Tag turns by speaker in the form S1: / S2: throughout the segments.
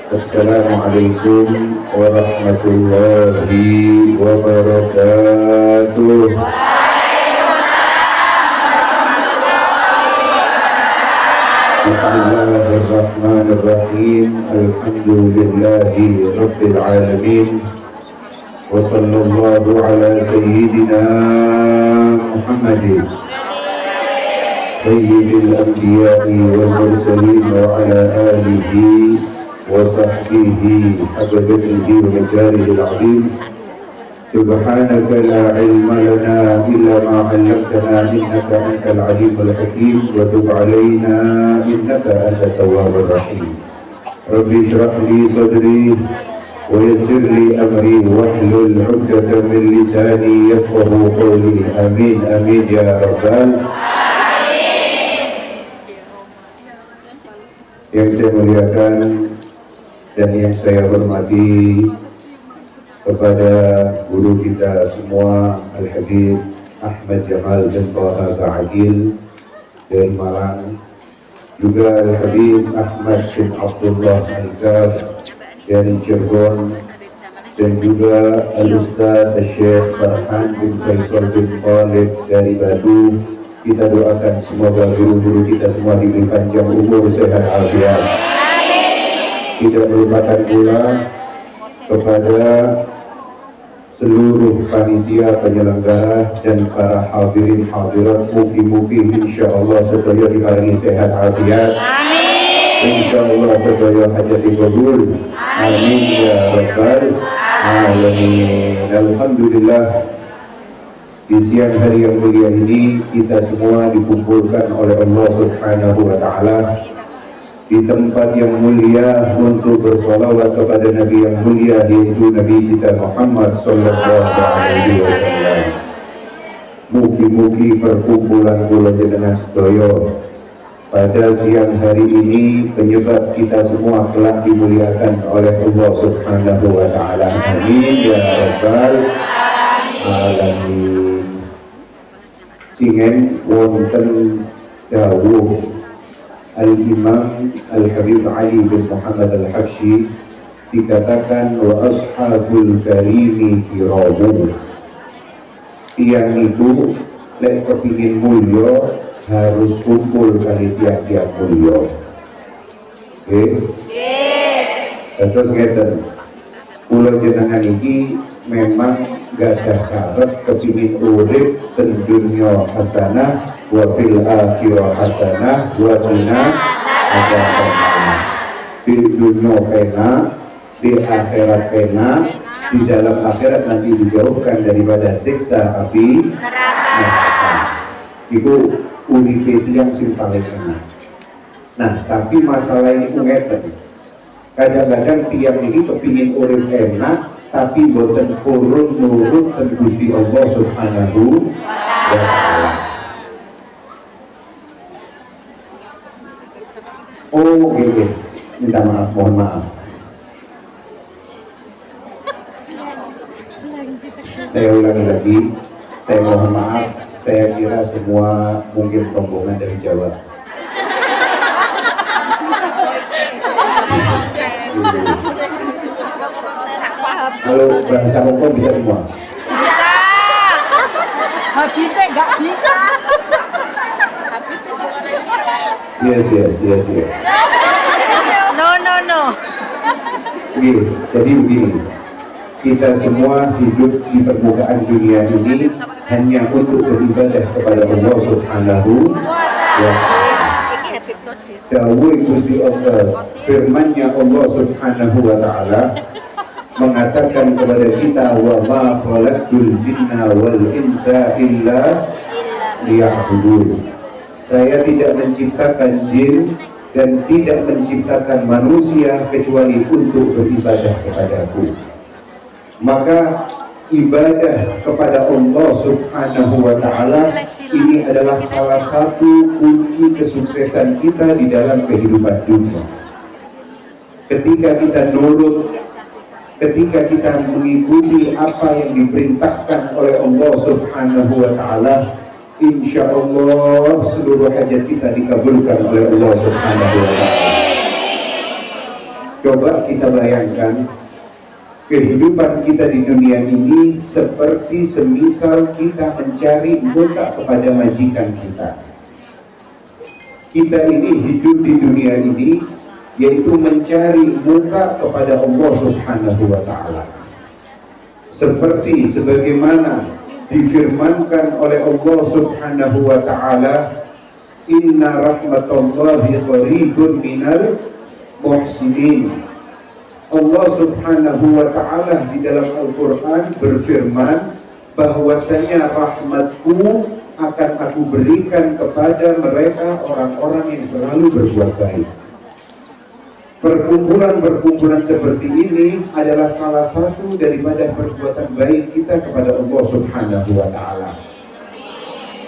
S1: Assalamualaikum warahmatullahi wabarakatuh. Bismillahirrahmanirrahim. Alhamdulillahi rabbil alamin. Wa sallallahu ala sayyidina Muhammadin sayyidil anbiya'i wal mursalin wa ala alihi wa sahbihi habibatihi wa majarihil azim. Subhanaka la ilma lana illa ma 'allamtana innaka antal alimul hakim wa tub 'alaina innaka antat tawwabur rahim. Rabbi shrah li sadri wa yassir li amri wahlul 'uqdatam min lisani yafqahu qawli. Amin amin ya rabbal. Yang saya muliakan dan yang saya hormati kepada guru kita semua, Al-Habib Ahmad Jamal bin Taha Ba'agil dari Malang, juga Al-Habib Ahmad bin Abdullah Al-Kaf dari Cirebon, dan juga Al-Ustaz Al-Syekh Farhan bin Faisal bin Khalid dari Batu. Kita doakan semoga guru-guru kita semua diberi panjang umur, sehat, afiat. Tidak melupakan pula kepada seluruh panitia penyelenggara dan para hadirin hadirat, mugi-mugi insyaallah sedaya diparingi sehat afiat. Insyaallah sedaya hajat dikabul. Amin ya rabbal alamin. Alhamdulillah, di siang hari yang mulia ini kita semua dikumpulkan oleh Allah Subhanahu wa taala di tempat yang mulia untuk bersolawat kepada Nabi yang mulia, yaitu Nabi kita Muhammad sallallahu alaihi wasallam. Mugi-mugi perkumpulan kula jenengan sedaya pada siang hari ini penyebab kita semua telah dimuliakan oleh Allah Subhanahu wa taala. Amin ya rabbal alamin. Singen wonten dawuh Al-Imam Al-Habib Ali bin Muhammad Al-Habsyi, dikatakan wa ashabul karimi kiramu. Tiang itu lek kepingin mulya harus kumpul kali tiap-tiap mulya. Oke? Terus ngeten, kula jenengan iki memang gak ada karet kepingin urip ten dunya hasanah wa fil akhirah hasanah wa qina adzabannar. Di dunia pena, di akhirat pena, di dalam akhirat nanti dijauhkan daripada siksa api neraka. Itu uripe yang sing paling enak. Nah, tapi masalah ini ngeten. Kadang-kadang tiang ini kepingin urip enak tapi boten purun nurut dan Gusti Allah Subhanahu wa ta'ala. Oh oke, minta maaf, mohon maaf. Saya ulangi lagi, saya mohon maaf, saya kira semua mungkin rombongan dari Jawa. Kalau bahasa Hongkong bisa semua?
S2: Bisa. Habibnya nggak bisa.
S1: Yes.
S2: No.
S1: Jadi begini, kita semua hidup di permukaan dunia ini hanya untuk beribadah kepada Allah Subhanahu wa ta'ala. Dawuh Gusti Allah, firman-Nya Allah Subhanahu wa ta'ala mengatakan kepada kita, wa ma khalaqtul jinna wal insa illa liya'budun. Saya tidak menciptakan jin dan tidak menciptakan manusia kecuali untuk beribadah kepadaku. Maka ibadah kepada Allah Subhanahu wa ta'ala ini adalah salah satu kunci kesuksesan kita di dalam kehidupan dunia. Ketika kita nurut, ketika kita mengikuti apa yang diperintahkan oleh Allah Subhanahu wa ta'ala, insya Allah seluruh hajat kita dikabulkan oleh Allah Subhanahu wa ta'ala. Coba kita bayangkan kehidupan kita di dunia ini seperti semisal kita mencari muka kepada majikan kita. Kita ini hidup di dunia ini yaitu mencari muka kepada Allah Subhanahu wa Ta'ala. Seperti sebagaimana difirmankan oleh Allah Subhanahu wa Ta'ala, inna rahmatallahi qaribun minal muhsinin. Allah Subhanahu wa Ta'ala di dalam Al-Quran berfirman bahwasanya rahmatku akan aku berikan kepada mereka orang-orang yang selalu berbuat baik. Perkumpulan-perkumpulan seperti ini adalah salah satu daripada perbuatan baik kita kepada Allah Subhanahu wa Ta'ala.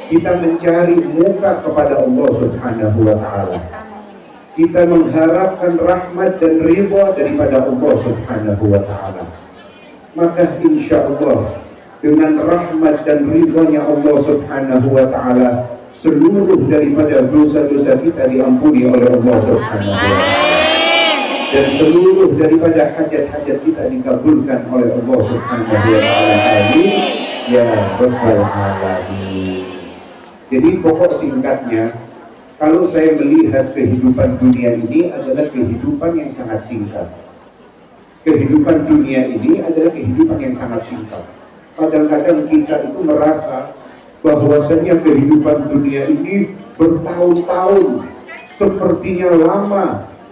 S1: Kita mencari muka kepada Allah Subhanahu wa Ta'ala. Kita mengharapkan rahmat dan ridha daripada Allah Subhanahu wa Ta'ala. Maka insya Allah dengan rahmat dan ridhanya Allah Subhanahu wa Ta'ala, seluruh daripada dosa-dosa kita diampuni oleh Allah Subhanahu wa Ta'ala, dan seluruh daripada hajat-hajat kita dikabulkan oleh Allah Subhanahu wa Ta'ala. Amin ya rabbal alamin. Jadi pokok singkatnya, kalau saya melihat kehidupan dunia ini adalah kehidupan yang sangat singkat. Kehidupan dunia ini adalah kehidupan yang sangat singkat. Kadang-kadang kita itu merasa bahwasanya kehidupan dunia ini bertahun-tahun, sepertinya lama.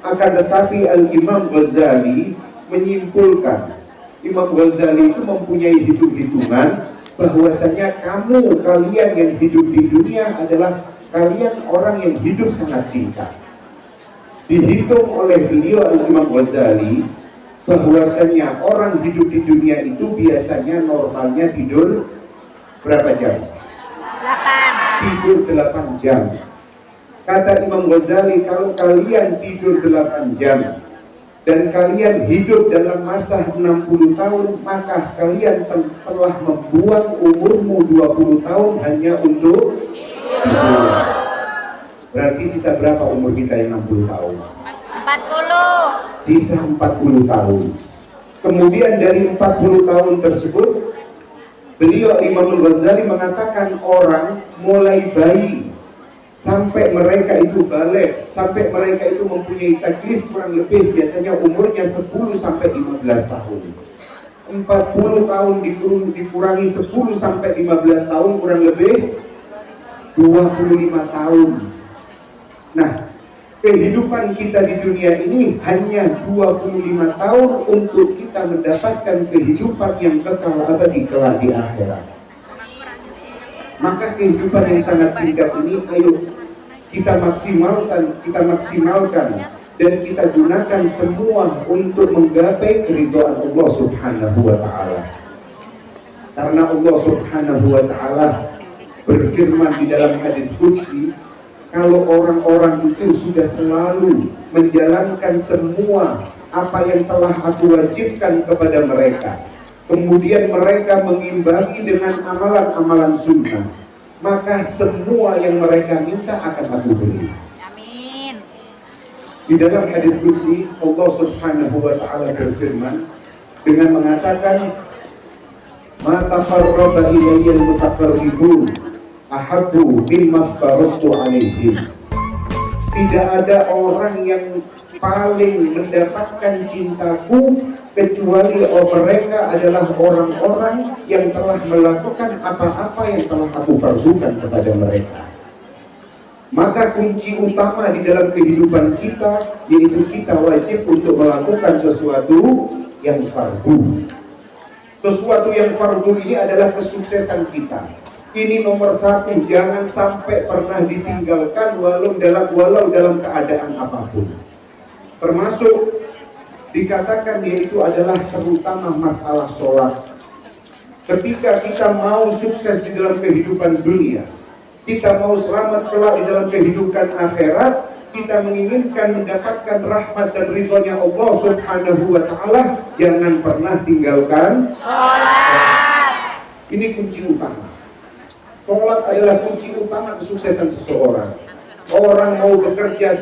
S1: Akan tetapi Al-Imam Ghazali menyimpulkan, Imam Ghazali itu mempunyai hitung-hitungan bahwasanya kalian yang hidup di dunia adalah kalian orang yang hidup sangat singkat. Dihitung oleh beliau Al-Imam Ghazali bahwasanya orang hidup di dunia itu biasanya normalnya tidur berapa jam? 8. Tidur 8 jam. Kata Imam Ghazali, kalau kalian tidur 8 jam dan kalian hidup dalam masa 60 tahun, maka kalian telah membuang umurmu 20 tahun hanya untuk tidur. Berarti sisa berapa umur kita yang 60 tahun? 40. Sisa 40 tahun. Kemudian dari 40 tahun tersebut, beliau Imam Ghazali mengatakan orang mulai bayi sampai mereka itu balik, sampai mereka itu mempunyai taklif kurang lebih biasanya umurnya 10 sampai 15 tahun. 40 tahun dikurangi 10 sampai 15 tahun kurang lebih 25 tahun. Nah, kehidupan kita di dunia ini hanya 25 tahun untuk kita mendapatkan kehidupan yang kekal abadi kelak di akhirat. Maka kehidupan yang sangat singkat ini ayo kita maksimalkan dan kita gunakan semua untuk menggapai keridhaan Allah Subhanahu wa Ta'ala. Karena Allah Subhanahu wa Ta'ala berfirman di dalam hadits qudsi, kalau orang-orang itu sudah selalu menjalankan semua apa yang telah aku wajibkan kepada mereka, kemudian mereka mengimbangi dengan amalan-amalan sunnah, maka semua yang mereka minta akan aku beri. Amin. Di dalam hadits qudsi Allah Subhanahu wa Ta'ala berfirman dengan mengatakan, ma taqarraba ilayya al-mutaqarribun ahabbu mimma aftaratu alaihim. Tidak ada orang yang paling mendapatkan cintaku kecuali mereka adalah orang-orang yang telah melakukan apa-apa yang telah aku fardukan kepada mereka. Maka kunci utama di dalam kehidupan kita yaitu kita wajib untuk melakukan sesuatu yang fardu. Sesuatu yang fardu ini adalah kesuksesan kita. Ini nomor satu, jangan sampai pernah ditinggalkan walau dalam keadaan apapun. Termasuk dikatakan yaitu adalah terutama masalah sholat. Ketika kita mau sukses di dalam kehidupan dunia, kita mau selamat kelak di dalam kehidupan akhirat, kita menginginkan mendapatkan rahmat dan ridhonya Allah Subhanahu wa Ta'ala, jangan pernah tinggalkan sholat. Ini kunci utama. Sholat adalah kunci utama kesuksesan seseorang. Orang mau bekerja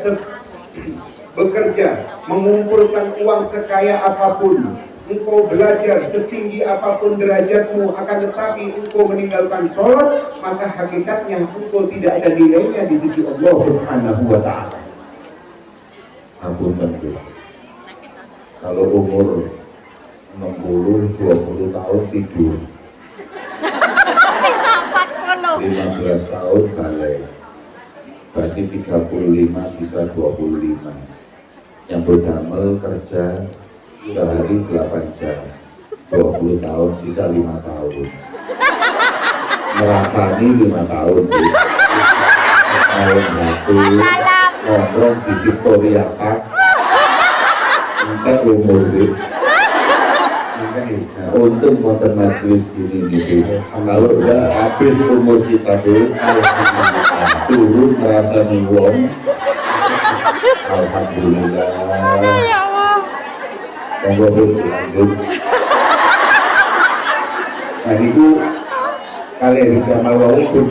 S1: bekerja, mengumpulkan uang sekaya apapun, engkau belajar setinggi apapun derajatmu, akan tetapi engkau meninggalkan sholat, maka hakikatnya engkau tidak ada nilainya di sisi Allah Subhanahu wa ta'ala.
S2: Ampun tentu. Kalau umur 60-20 tahun tidur, 15 tahun balik, berarti 35 sisa 25. Yang berdamel kerja sehari 8 jam, 20 tahun sisa 5 tahun. Merasani 5 tahun. Tahun satu nongkrong di Victoria Park, minta umur deh. Nah, untung motor majelis ini gitu. Kalau udah habis umur kita tuh, turun merasa wong. Alhamdulillah.
S3: Ya Allah.
S2: Monggo lanjut.
S1: Nah itu kali Habib Jamal walaupun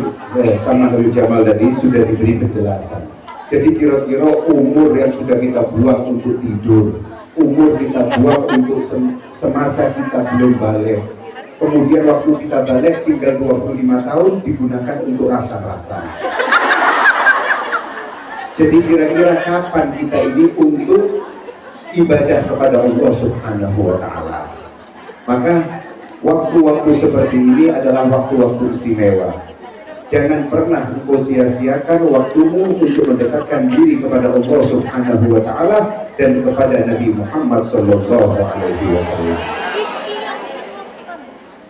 S1: sama Habib Jamal tadi sudah diberi penjelasan. Jadi kira-kira umur yang sudah kita buang untuk tidur, umur kita buang untuk semasa kita belum balik, kemudian waktu kita balik tinggal 25 tahun digunakan untuk rasa-rasa. Jadi kira-kira kapan kita ini untuk ibadah kepada Allah Subhanahu wa ta'ala? Maka waktu-waktu seperti ini adalah waktu-waktu istimewa. Jangan pernah engkau sia-siakan waktumu untuk mendekatkan diri kepada Allah Subhanahu wa ta'ala dan kepada Nabi Muhammad sallallahu alaihi wasallam.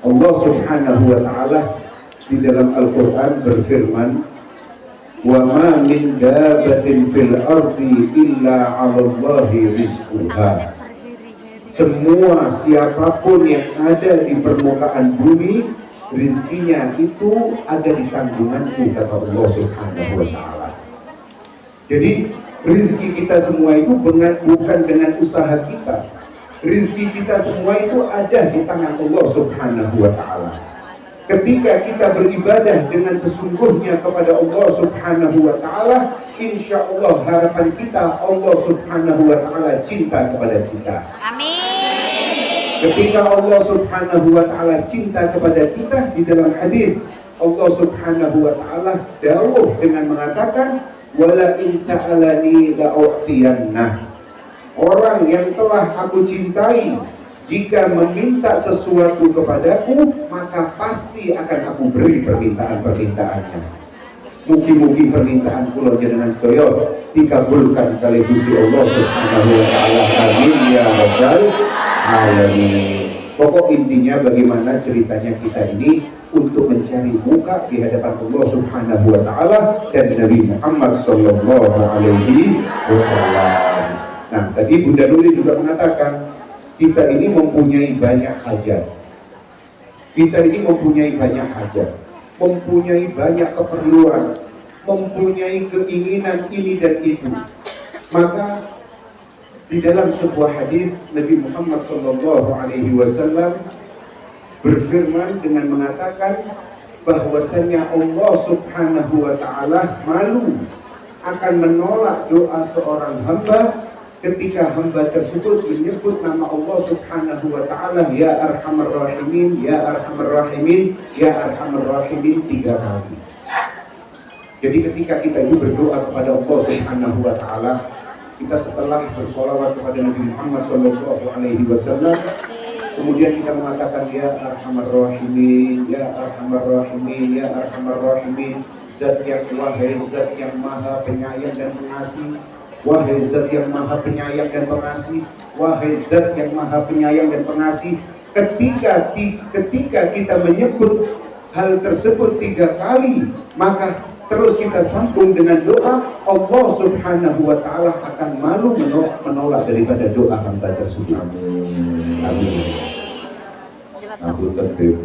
S1: Allah Subhanahu wa ta'ala di dalam Al-Qur'an berfirman, "Wa ma min dabatin fil ardi illa 'alallahi rizquha." Semua siapapun yang ada di permukaan bumi, rizkinya itu ada di tanggunganku, kata Allah Subhanahu wa ta'ala. Jadi rizki kita semua itu bukan dengan usaha kita. Rizki kita semua itu ada di tangan Allah Subhanahu wa ta'ala. Ketika kita beribadah dengan sesungguhnya kepada Allah Subhanahu wa ta'ala, insya Allah harapan kita Allah Subhanahu wa ta'ala cinta kepada kita.
S3: Amin.
S1: Ketika Allah Subhanahu wa ta'ala cinta kepada kita, di dalam hadis Allah Subhanahu wa ta'ala dawuh dengan mengatakan, wala in sa'alani la'u'tiyannah. Orang yang telah aku cintai, jika meminta sesuatu kepadaku, maka pasti akan aku beri permintaan-permintaannya. Mugi-mugi permintaan kula jenengan sedaya dikabulkan kali Gusti Allah Subhanahu wa ta'ala. Amin ya rabbal alamin. Pokok intinya bagaimana ceritanya kita ini untuk mencari muka di hadapan Allah Subhanahu wa ta'ala dan Nabi Muhammad sallallahu alaihi wasallam. Nah, tadi Bunda Nuri juga mengatakan kita ini mempunyai banyak hajat. Kita ini mempunyai banyak hajat, mempunyai banyak keperluan, mempunyai keinginan ini dan itu. Maka di dalam sebuah hadis Nabi Muhammad SAW berfirman dengan mengatakan bahwasanya Allah Subhanahu wa ta'ala malu akan menolak doa seorang hamba ketika hamba tersebut menyebut nama Allah Subhanahu wa ta'ala, ya arhamar rahimin, ya arhamar rahimin, ya arhamar rahimin 3 kali. Jadi ketika kita itu berdoa kepada Allah Subhanahu wa ta'ala, kita setelah bersolawat kepada Nabi Muhammad SAW, kemudian kita mengatakan ya arhamar rahimin, ya arhamar rahimin, ya arhamar rahimin, zat yang wahai zat yang maha penyayang dan pengasih, wahai zat yang maha penyayang dan pengasih, wahai zat yang maha penyayang dan pengasih. Ketika kita menyebut hal tersebut 3 kali, maka terus kita sambung dengan doa, Allah Subhanahu wa ta'ala akan malu menolak daripada doa hamba tersebut.
S2: Amin.
S1: Amin.
S2: Aku tertib.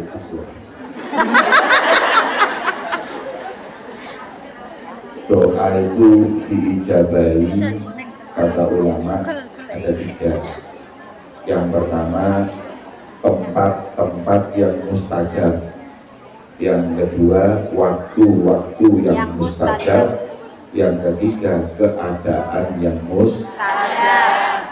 S2: Doa itu diijabahi, kata ulama ada 3. Yang pertama, tempat-tempat yang mustajab. Yang kedua, waktu-waktu yang mustajab. Yang ketiga, keadaan yang mustajab.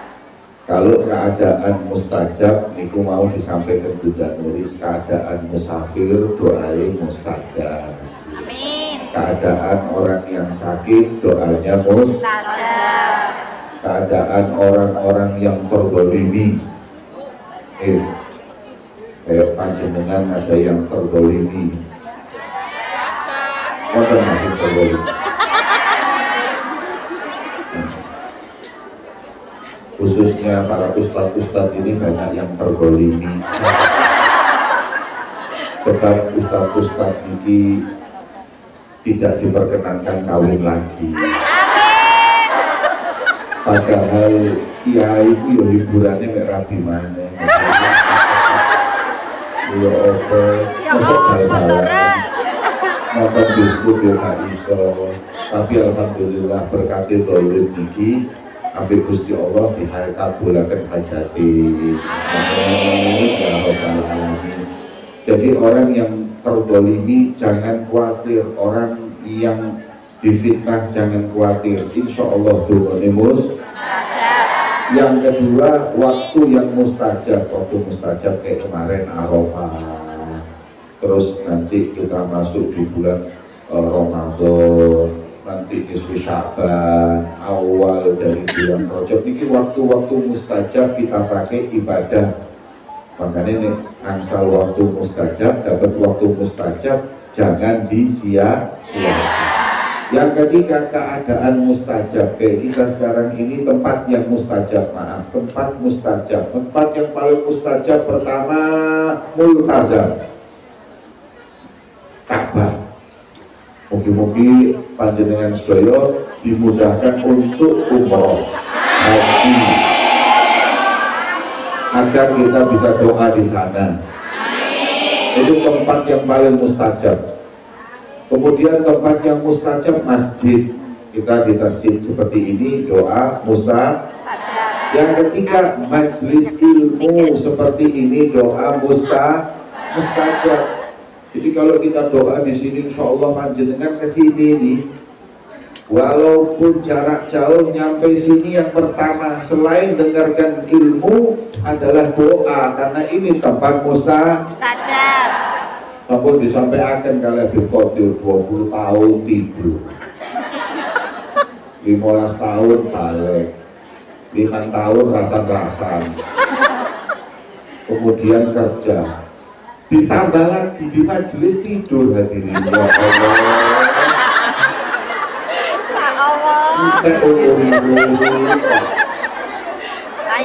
S2: Kalau keadaan mustajab niku mau disampaikan Bunda Nuris, keadaan musafir doanya mustajab.
S3: Amin.
S2: Keadaan orang yang sakit doanya
S3: Mustajab.
S2: keadaan orang-orang yang terdolimi, kayak panjenengan ada yang terdolimi, orang masih terdolimi. Khususnya para ustadz-ustadz ini banyak yang terdolimi. Sebab ustadz-ustadz ini tidak diperkenankan kawin lagi. Padahal kiai itu ya hiburannya nggak rapi mana. Ya apa, masuk bal-balan, nonton diskut ya nggak iso. Tapi alhamdulillah berkati dolim niki, ambil Gusti Allah dikabulkan hajati. Jadi orang yang terdolimi jangan khawatir, orang yang difitnah jangan khawatir, insya Allah doanya mustajab. Yang kedua, waktu yang mustajab, waktu mustajab kayak kemarin Arafah, terus nanti kita masuk di bulan Ramadan, nanti nisfu Sya'ban, awal dari bulan Rajab, ini waktu-waktu mustajab kita pakai ibadah. Makanya nih, angsal waktu mustajab, dapat waktu mustajab, jangan disia-siakan. Yang ketiga, keadaan mustajab. Kayak kita sekarang ini tempat yang mustajab, tempat mustajab. Tempat yang paling mustajab pertama, multazam, Ka'bah. Mungkin-mungkin panjenengan sedaya dimudahkan untuk umroh, haji, agar kita bisa doa di sana. Itu tempat yang paling mustajab. Kemudian tempat yang mustajab masjid. Kita di masjid seperti ini doa mustajab. Yang ketiga majelis ilmu seperti ini doa mustajab. Jadi kalau kita doa di sini, insya Allah panjenengan ke sini nih, walaupun jarak jauh nyampe sini, yang pertama selain dengarkan ilmu adalah doa, karena ini tempat mustajab. Namun disampaikan kali Habib Qadir 20 tahun tidur, 15 tahun balik, 5 tahun rasan-rasan, kemudian kerja, ditambah lagi di majelis tidur. Hadirin ya Allah,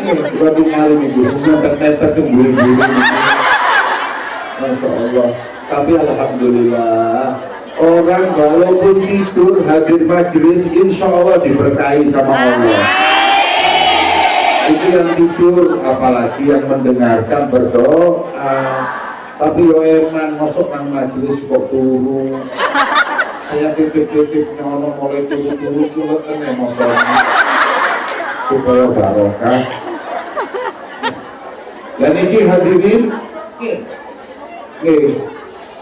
S2: kita berarti kali nih Bu, sampai meter ke bulu-bulu. Masya Allah. Tapi alhamdulillah, orang walaupun tidur hadir majelis, insya Allah diberkahi sama Allah. Itu yang tidur, apalagi yang mendengarkan berdoa. Tapi yo eman masuk nang majelis kok turu, kayak titip-titip nyono mulai turu-turu culekan ya motor supaya barokah. Dan ini hadirin,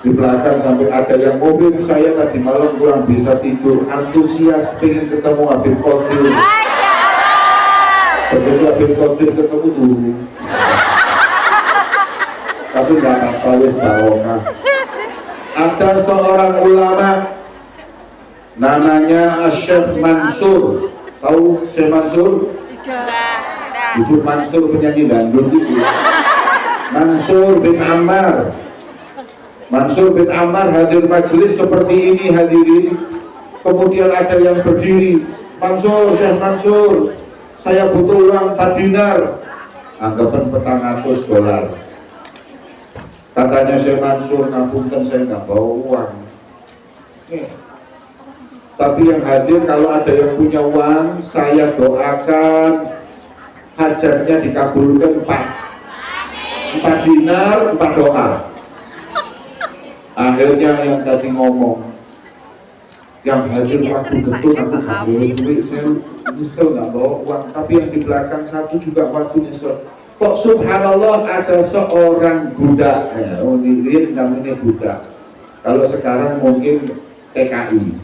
S2: di belakang sampai ada yang mobil saya tadi malam kurang bisa tidur, antusias pengen ketemu Habib Qadir. Begitu Habib Qadir ketemu dulu, tapi nggak apa-apa, wis barokah. Ada seorang ulama namanya Syekh Mansur. Tahu Syekh Mansur? Tidak. Itu Mansur penyanyi dangdut itu. Mansur bin Ammar. Mansur bin Ammar hadir majelis seperti ini hadirin. Kemudian ada yang berdiri, Mansur, Syekh Mansur, saya butuh uang 4 dinar. Anggapan $400. Katanya Syekh Mansur, ngapunten saya nggak bawa uang. Tapi yang hadir kalau ada yang punya uang, saya doakan hajatnya dikabulkan 4 dinar, 4 doa. Akhirnya yang tadi ngomong, yang hadir waktu getun aku nggak boleh duit, saya nyesel nggak bawa uang. Tapi yang di belakang satu juga waktu nyesel. Kok subhanallah ada seorang budak, ini namanya budak. Kalau sekarang mungkin TKI.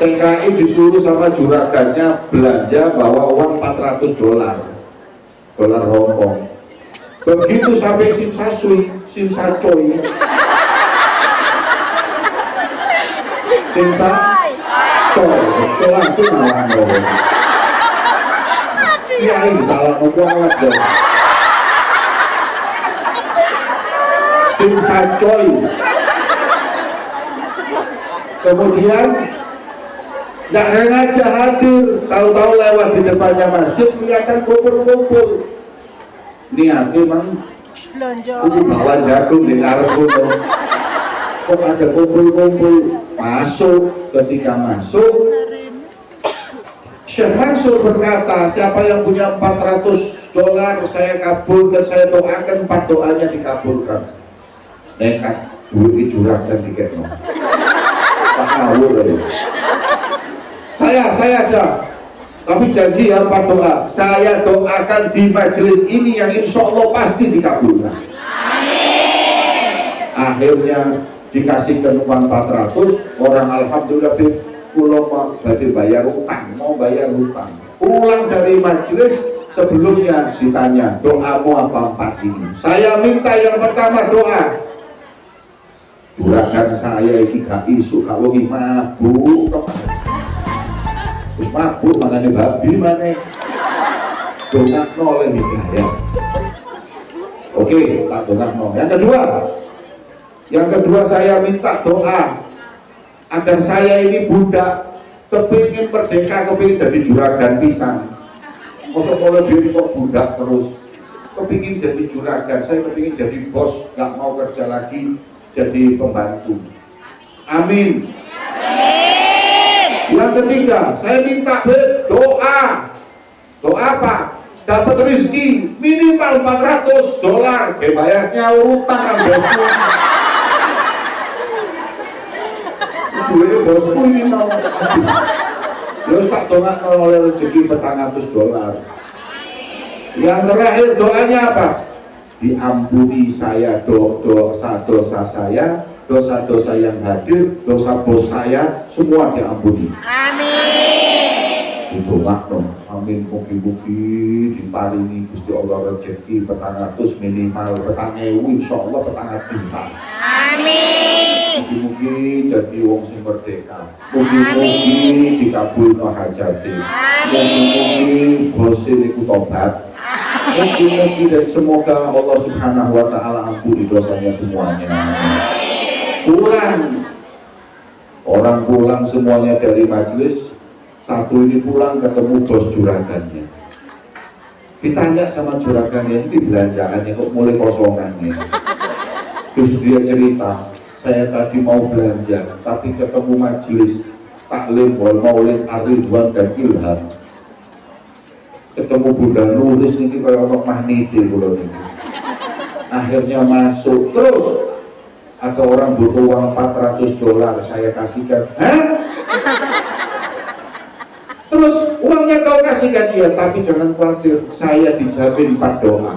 S2: TKI disuruh sama juragannya belanja bawa uang $400 dolar Hongkong. Begitu sampai Simsasui, Simsacoy, Simsacoy, setelah itu malah iya ini salah ngomong dong. Simsacoy. Kemudian nggak sengaja hadir, tahu-tahu lewat di depannya masjid kelihatan kumpul-kumpul. Niatnya emang aku bawa jagung di ngarep kok ada kumpul-kumpul. Masuk, ketika masuk Syekh Mansur berkata, siapa yang punya $400 saya kabulkan, saya doakan 4 doanya dikabulkan. Nekat duit juragan diketno. Tak ngawur ya. Saya ada, tapi janji ya 4 doa. Saya doakan di majelis ini yang insya Allah pasti dikabulkan. Akhirnya dikasihkan uang 400, orang alhamdulillah pulau mau bayar utang, pulang dari majelis sebelumnya ditanya doamu apa 4 ini. Saya minta yang pertama doa juragan saya ini gak isu kalau mabuk mabuk mana nih babi mana dongak oleh hidayah. Oke, tak dongak. Yang kedua saya minta doa agar saya ini budak kepingin merdeka, kepingin jadi juragan pisang. Masa kalau dia kok budak terus, kepingin jadi juragan, saya kepingin jadi bos, nggak mau kerja lagi jadi pembantu. Amin. Yang ketiga saya minta doa apa? Dapat rezeki minimal $400, bayarnya utang bosku. Bosku ini mau terus tak dongak oleh rezeki $400. Yang terakhir doanya apa? Diampuni saya dosa-dosa saya, dosa-dosa yang hadir, dosa bos saya, semua diampuni. Amin. Itu makno. Amin. Mugi-mugi diparingi Gusti Allah rezeki $400 minimal, $1.000 insyaallah $1.000. Amin. Mugi-mugi jadi wong sing merdeka. Mugi-mugi dikabulno hajate. Mugi-mugi bose niku tobat. Mugi-mugi dan semoga Allah Subhanahu wa taala ampuni dosanya semuanya. Orang pulang semuanya dari majelis, satu ini pulang ketemu bos juragannya. Ditanya sama juragannya, ini belanjaannya kok mulai kosongannya. Terus dia cerita, saya tadi mau belanja tapi ketemu majelis taklim maulid Ar-Ridwan dan Ilham, ketemu Bunda Nuris ini kayak orang magneti pulau ini. Akhirnya masuk, terus ada orang butuh uang $400, saya kasihkan. Hah? Terus uangnya kau kasihkan dia, tapi jangan khawatir, saya dijamin 4 doa.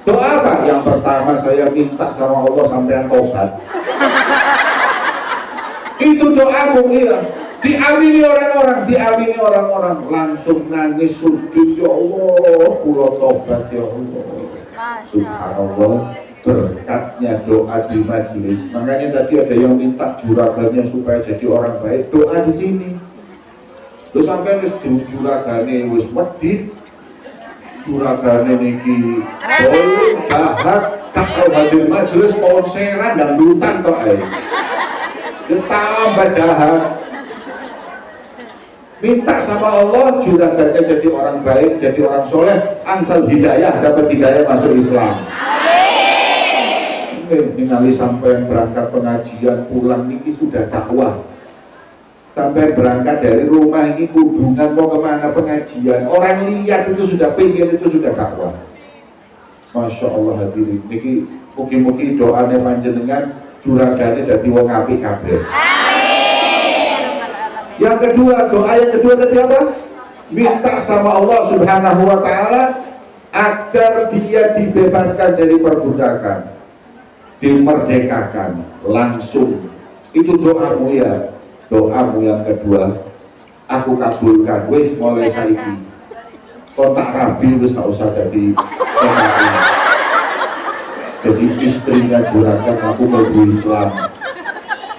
S2: Doa apa? Yang pertama saya minta sama Allah sampai tobat. Itu doamu, iya. Diamini orang-orang, langsung nangis sujud, ya Allah, pulau tobat ya Allah. Subhanallah, berkatnya doa di majelis. Makanya tadi ada yang minta juragannya supaya jadi orang baik, doa di sini. Terus sampai wis juragane wis medhit, juragane niki boleh jahat, kalau hadir majelis konseran dan lutan kok ae. Tambah jahat. Minta sama Allah juragannya jadi orang baik, jadi orang soleh, angsal hidayah, dapat hidayah masuk Islam. Ningali sampai berangkat pengajian pulang niki sudah dakwah. Sampai berangkat dari rumah ini hubungan mau kemana pengajian, orang lihat itu sudah pengen, itu sudah dakwah. Masya Allah hadirin, niki mugi-mugi doanya panjenengan juragannya dari wong apik kabeh. Yang kedua, doa yang kedua tadi apa? Minta sama Allah Subhanahu wa taala agar dia dibebaskan dari perbudakan, dimerdekakan langsung. Itu doamu ya. doamu yang kedua aku kabulkan. Wis mulai saiki kontak rabi wis gak usah jadi istrinya juragan, aku mau Islam.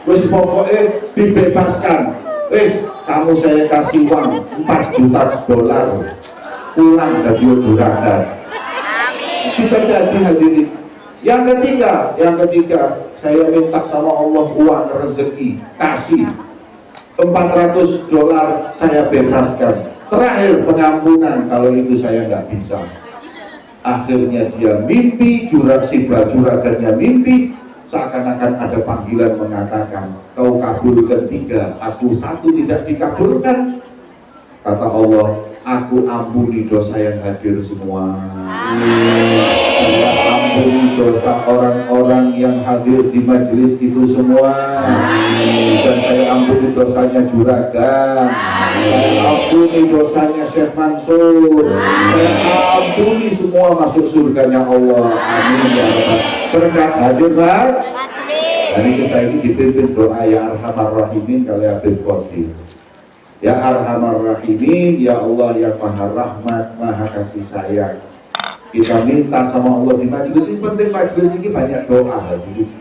S2: Wis pokoknya dibebaskan. Wis kamu saya kasih uang 4 juta dolar pulang dari juragan. Bisa jadi hadirin. Yang ketiga saya minta sama Allah uang rezeki, kasih 400 dolar saya bebaskan. Terakhir pengampunan kalau itu saya nggak bisa. Akhirnya dia mimpi, juragannya mimpi, seakan-akan ada panggilan mengatakan kau kabulkan 3, aku 1 tidak dikabulkan. Kata Allah, aku ampuni dosa yang hadir semua. Saya ampuni dosa orang-orang yang hadir di majelis itu semua. Dan saya ampuni dosanya juragan. Saya ampuni dosanya Syekh Mansur. Saya ampuni semua masuk surganya Allah. Amin ya Rabbal. Berkat hadir Pak. Dan itu saya ini dipimpin doa ya Arhamar Rahimin kali Habib Qadir. Ya Arhamar Rahimin, ya Allah yang Maha Rahmat, Maha Kasih Sayang. Kita minta sama Allah di majelis ini, penting majelis ini banyak doa.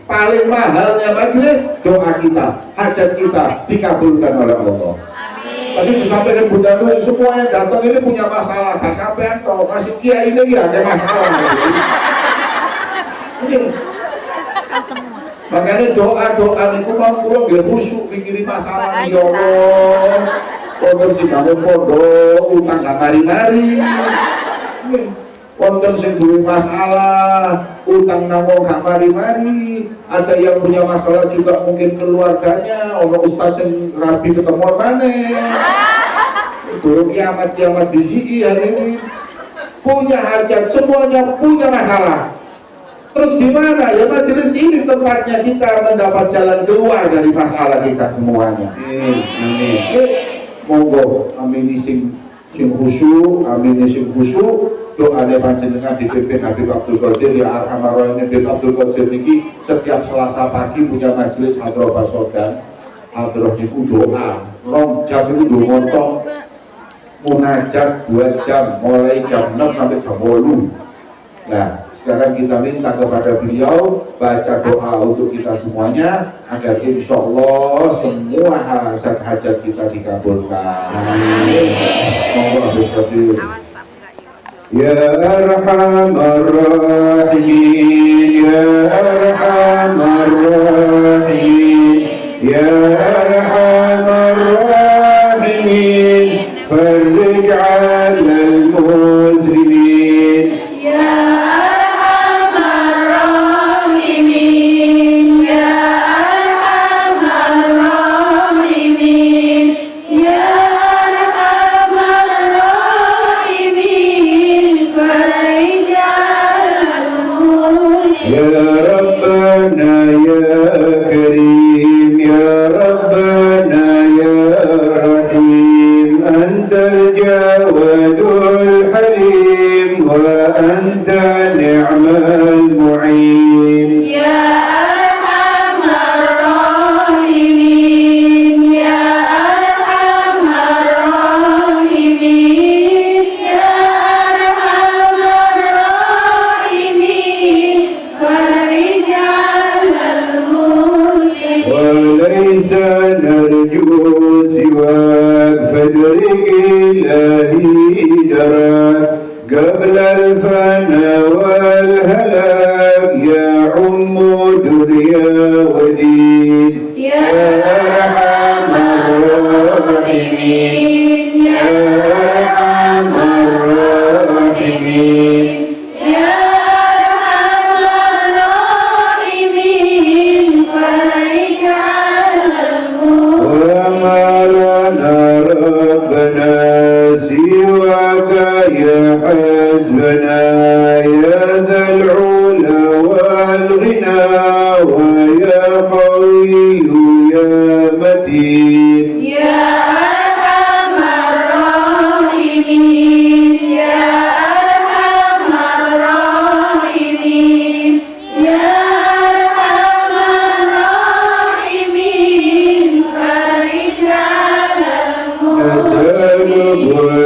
S2: Paling mahalnya majelis, doa kita, hajat kita dikabulkan oleh Allah. Tadi disampaikan Bunda Nur, semua yang datang ini punya masalah, gak sampean toh, masih kiai ini ya ada masalah. Makanya doa-doa itu mau pulang dia khusyuk mikirin masalah ya Allah. Wonten sing bangun pondok utang gak mari-mari. Wonten sing duwe masalah utang nang wong gak mari-mari. Ada yang punya masalah juga mungkin keluarganya, ono ustaz sing rabi ketemu maneh. Turun kiamat di sini hari ini. Punya hajat, semuanya punya masalah. Terus gimana? Ya majelis ini tempatnya kita mendapat jalan keluar dari masalah kita semuanya. Amin. Monggo amin sing khusyuk, amin sing khusyuk. Doane panjenengan dipimpin Habib Abdul Qadir ya Arhamar Rahimin. Habib Abdul Qadir niki setiap Selasa pagi punya majelis hadroh basodan. Hadroh niku doa. 2 jam itu montong munajat 2 jam mulai jam 6 sampai jam 8. Nah, sekarang kita minta kepada beliau baca doa untuk kita semuanya agar insya Allah semua hajat-hajat kita dikabulkan. Amin. Ya Arhamar Rahimin, Ya Arhamar Rahimin, Ya Arhamar Rahimin, farij 'alal muslimin. قبل الفنا والهلاك يا عم دنيا ودين يا أرحم الراحمين يا أرحم الراحمين يا أرحم الراحمين فرج على وما لنا ربنا سواك يا حسبنا يا ذا العلا والغنى ويا قوي يا متين يا أرحم الراحمين يا أرحم الراحمين يا أرحم الراحمين فرج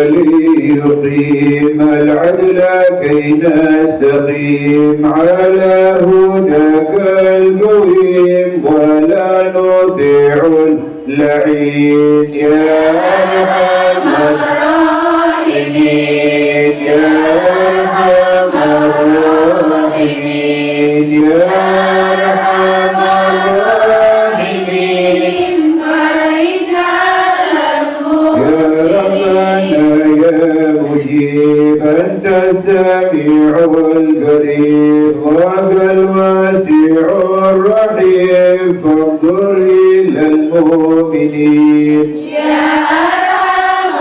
S1: وليقيم العدل كي نستقيم على هداك القويم ولا نطيع اللعين يا أرحم الراحمين يا أرحم الراحمين يا أرحم الراحمين
S3: فرج على
S1: يا ربنا يا مجيب أنت السميع القريب ضاق الواسع الرحيم فانظر إلى المؤمنين
S3: يا أرحم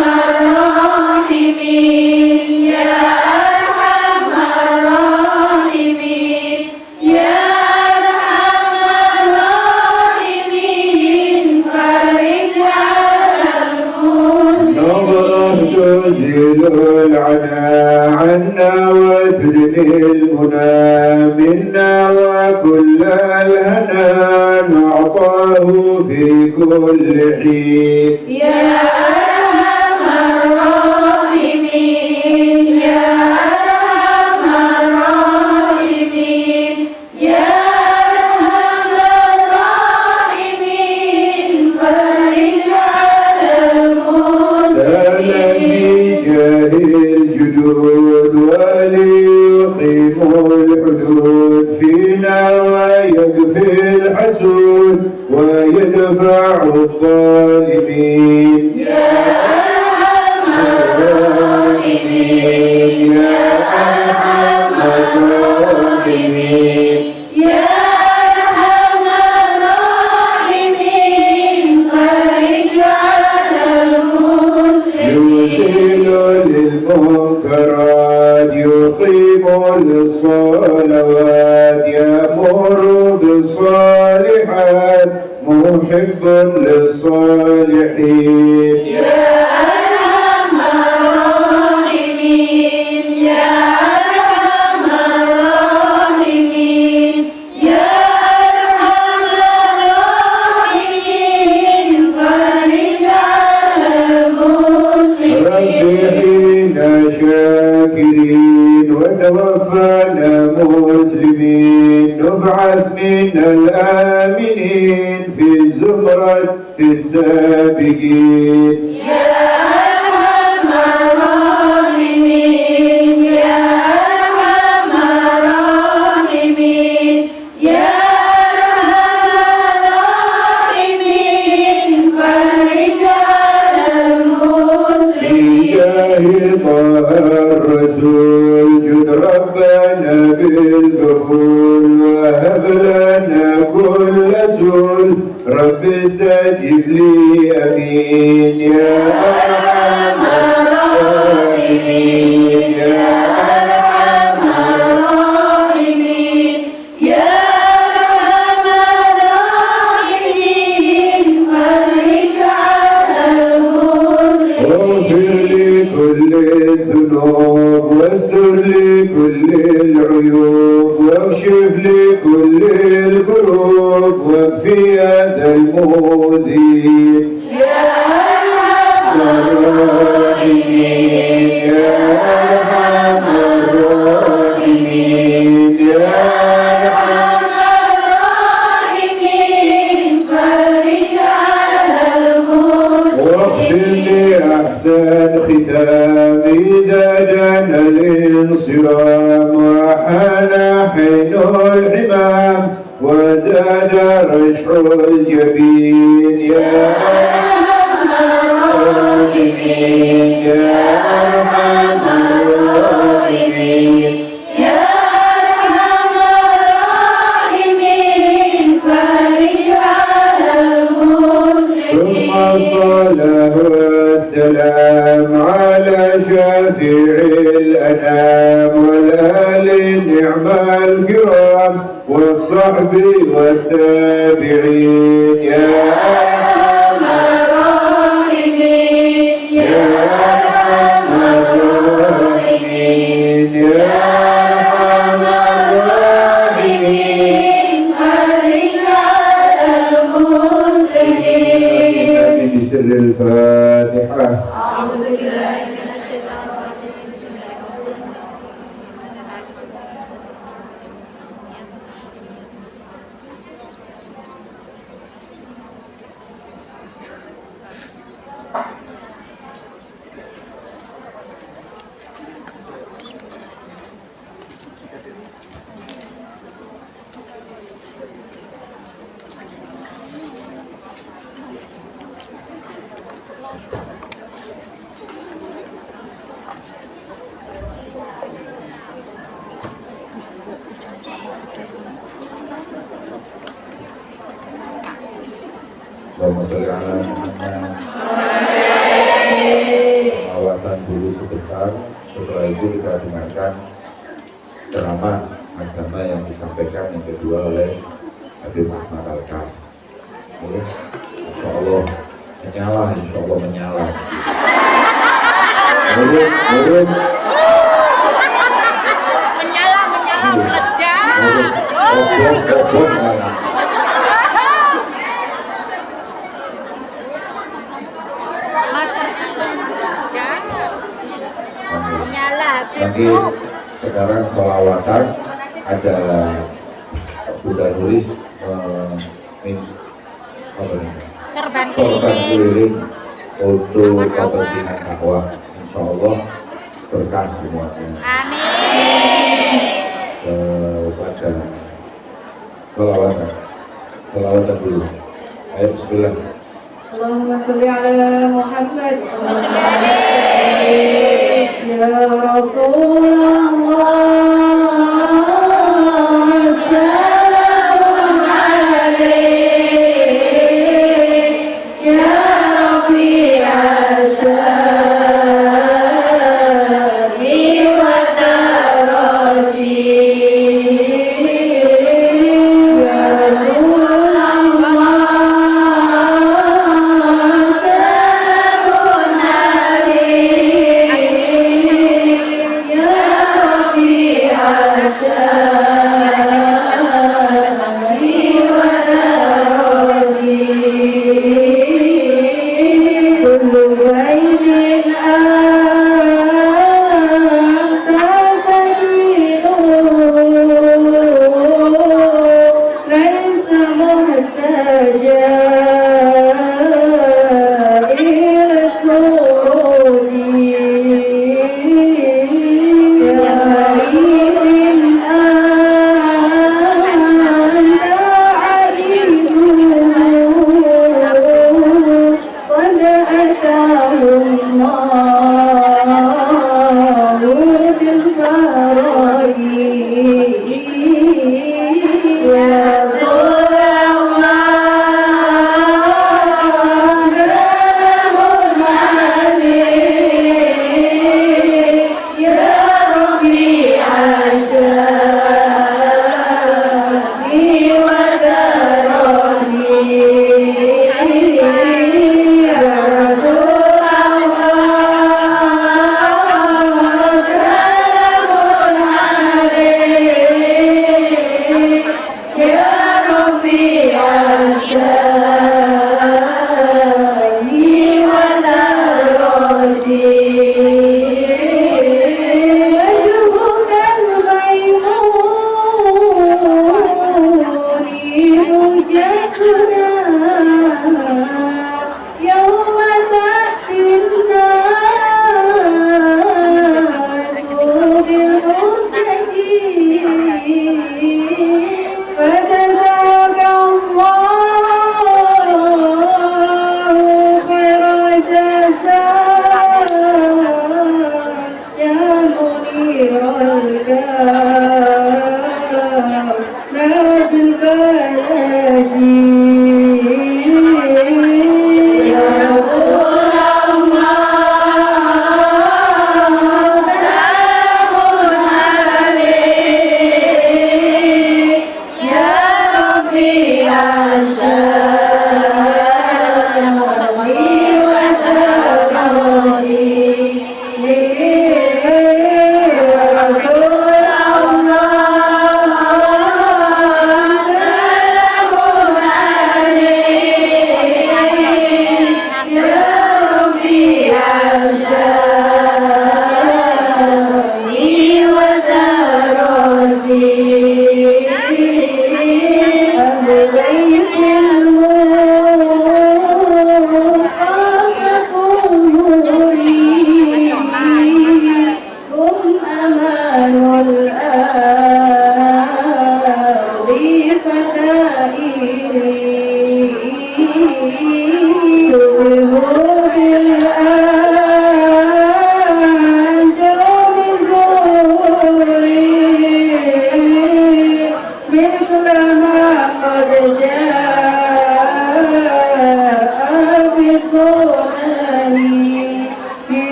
S3: الراحمين يا أرحم الراحمين يا أرحم الراحمين فرج على المسلمين
S1: نظرة تزيل العنا عنا وتدني المنى منا وكل الهنا نعطاه في كل حين
S3: يا أرحم الراحمين يا أرحم الراحمين يا أرحم الراحمين فرج على المسلمين
S1: جاه الجدود وليقيم الحدود فينا ويكفي الحسود ويدفع الظالمين
S3: يا أرحم الراحمين
S1: يا أرحم الراحمين
S3: يا أرحم الراحمين فرج على المسلمين
S1: يوصل للمنكرات يقيم الصلوات يأمر بالصالحات محب للصالحين
S3: يا أرحم الراحمين يا أرحم الراحمين يا أرحم الراحمين فرج على المسلمين
S1: ربنا شاكرين وتوفانا مسلمين نبعث من الآمنين في زمرة السابقين
S3: يا أرحم الراحمين يا أرحم الراحمين يا أرحم الراحمين فرج على المسلمين
S1: طه الرسول جد ربنا بالقبول وهب لنا كل سول رب استجب لي امين يا ارحم الراحمين يا ارحم
S3: الراحمين يا أرحم الراحمين فرج على المسلمين
S1: اغفر لكل الذنوب واستر لكل العيوب واكشف لكل الكروب واكفي اذى المؤذين
S3: يا أرحم
S1: الراحمين يا ارحم الراحمين يا
S3: أرحم الراحمين فرج على
S1: واختم
S3: المسلمين
S1: لأحسن ختام إذا جانا الانصرام وحان حين الحمام وزاد رشح الجبين يا
S3: أرحم الراحمين
S1: يا أرحم الراحمين
S3: يا أرحم الراحمين فرج على
S1: ثم
S3: المسلمين
S1: الصلاة والسلام على شافع الأنام والآل النعم الكرام والصحب والتابعين يا أرحم
S3: الراحمين يا أرحم الراحمين
S1: يا أرحم الراحمين
S3: فرج على المسلمين
S1: بسر الفاتحة
S3: أعوذ بالله من
S2: Allahumma sholli ala Muhammad. Lawatan dulu sebentar, setelah itu kita dengarkan ceramah agama yang disampaikan yang kedua oleh Habib Ahmad Al-Kaf. Insya Allah menyala, insya Allah menyala. Belum.
S4: Menyala, meledak.
S2: Nanti sekarang sholawatan ada Bunda Nulis
S4: Serban
S2: keliling untuk kepentingan dakwah. Insya Allah berkah semuanya.
S4: Amin.
S2: Kepada sholawatan dulu. Ayo bismillah.
S3: Allahumma sholli ala Muhammad. Ya Rasulullah, salam alaik ya Rafi'as syari wa taraji. Ya Rasulullah, salamun alaik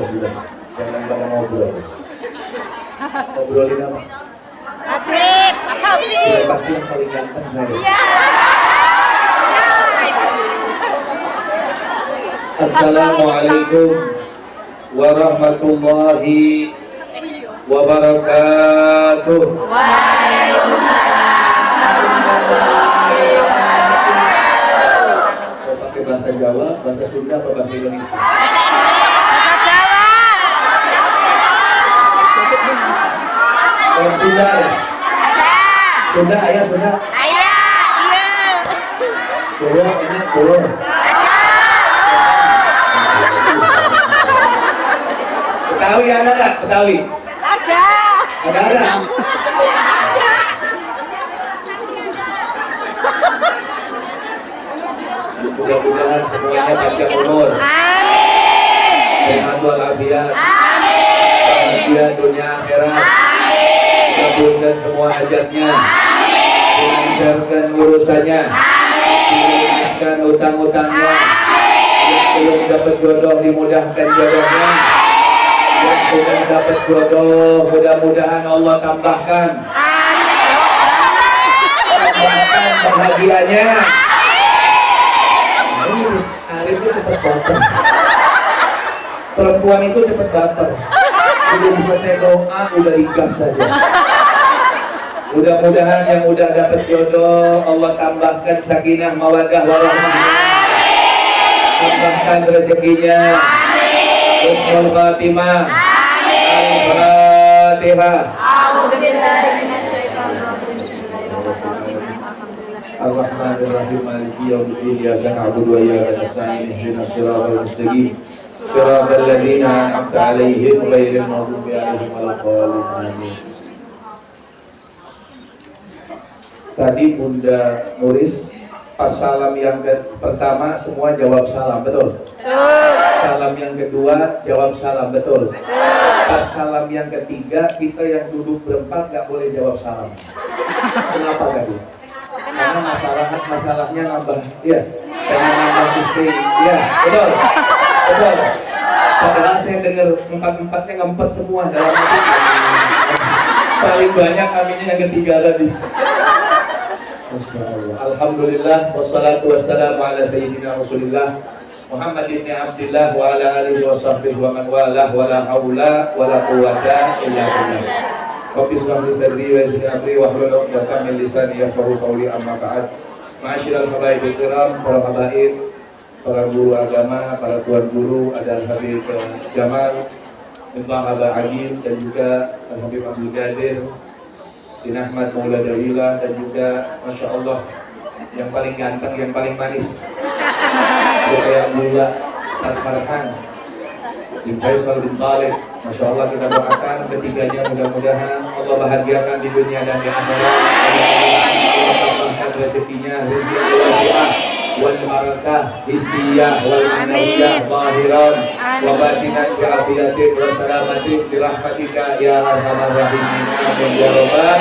S1: sudah. Jangan banyak ngobrol. Ngobrolin apa?
S4: Habib, apa Habib?
S1: Sudah pasti yang paling ganteng saya.
S4: Iya.
S2: Assalamualaikum warahmatullahi wabarakatuh. Mau pakai bahasa Jawa, bahasa Sunda, atau bahasa Indonesia?
S4: Bahasa Jawa.
S2: Orang Sunda ya? Sunda, ayah Sunda.
S4: Ayah, iya.
S2: Jawa, ini Jawa. Betawi ada nggak? Betawi?
S4: Ada.
S2: Ada. Mudah-mudahan semuanya panjang umur.
S4: Amin.
S2: Sehat walafiat.
S4: Amin.
S2: Bahagia dunia akhirat. Kabulkan semua hajatnya. Dilancarkan urusannya. Dilunaskan utang-utangnya. Yang belum dapat jodoh dimudahkan jodohnya. Yang sudah dapat jodoh mudah-mudahan Allah tambahkan. Tambahkan bahagianya. Arif itu cepat baper. Perempuan itu cepat baper. Belum selesai doa udah digas saja. Mudah-mudahan yang udah dapat jodoh Allah tambahkan sakinah mawaddah warahmah. Tambahkan rezekinya. Husnul khatimah. Al-Fatihah. Ar-Rahmanir-Rahim Maliki yaumiddin Iyyaka na'budu wa iyyaka nasta'in ihdinas siratal mustaqim siratal ladzina an'amta 'alaihim ghairil maghdubi 'alaihim waladdallin. Tadi Bunda Nuris pas salam yang pertama semua jawab salam, betul? Salam yang kedua jawab salam, betul? Pas salam yang ketiga kita yang duduk berempat nggak boleh jawab salam. Kenapa tadi? Karena masalahnya nambah, ya, karena nambah istri, ya, betul, betul. Padahal saya dengar empat-empatnya ngempet semua dalam hati. Paling banyak kaminya yang ketiga tadi. Masya Allah. Alhamdulillah, wassalatu wassalamu ala sayyidina Rasulillah Muhammad ibn Abdillah wa ala alihi wa sahbihi wa man walah wa la hawla wa la quwwata illa billah. Rabbi shrah li sadri wa yassir li amri wahlul 'uqdatam min lisani yafqahu qawli amma ba'd. Ma'asyiral habaib kiram, para habaib, para guru agama, para tuan guru, ada Al-Habib Jamal, Mbah Aba Agim, dan juga Al-Habib Abdul Qadir, Din Ahmad Maula Dawila, dan juga Masya Allah yang paling ganteng, yang paling manis, yang mulia, Ustaz Farhan bin Faisal bin Talib. Masya Allah kita doakan ketiganya mudah-mudahan Allah bahagiakan di dunia dan di akhirat. Allah tambahkan rezekinya, rezeki yang wasi'ah wal barakah hisiyah wal manawiyah zahiran wa batinan bi afiyatin wa salamatin bi rahmatika ya arhamar rahimin. Amin ya rabbal.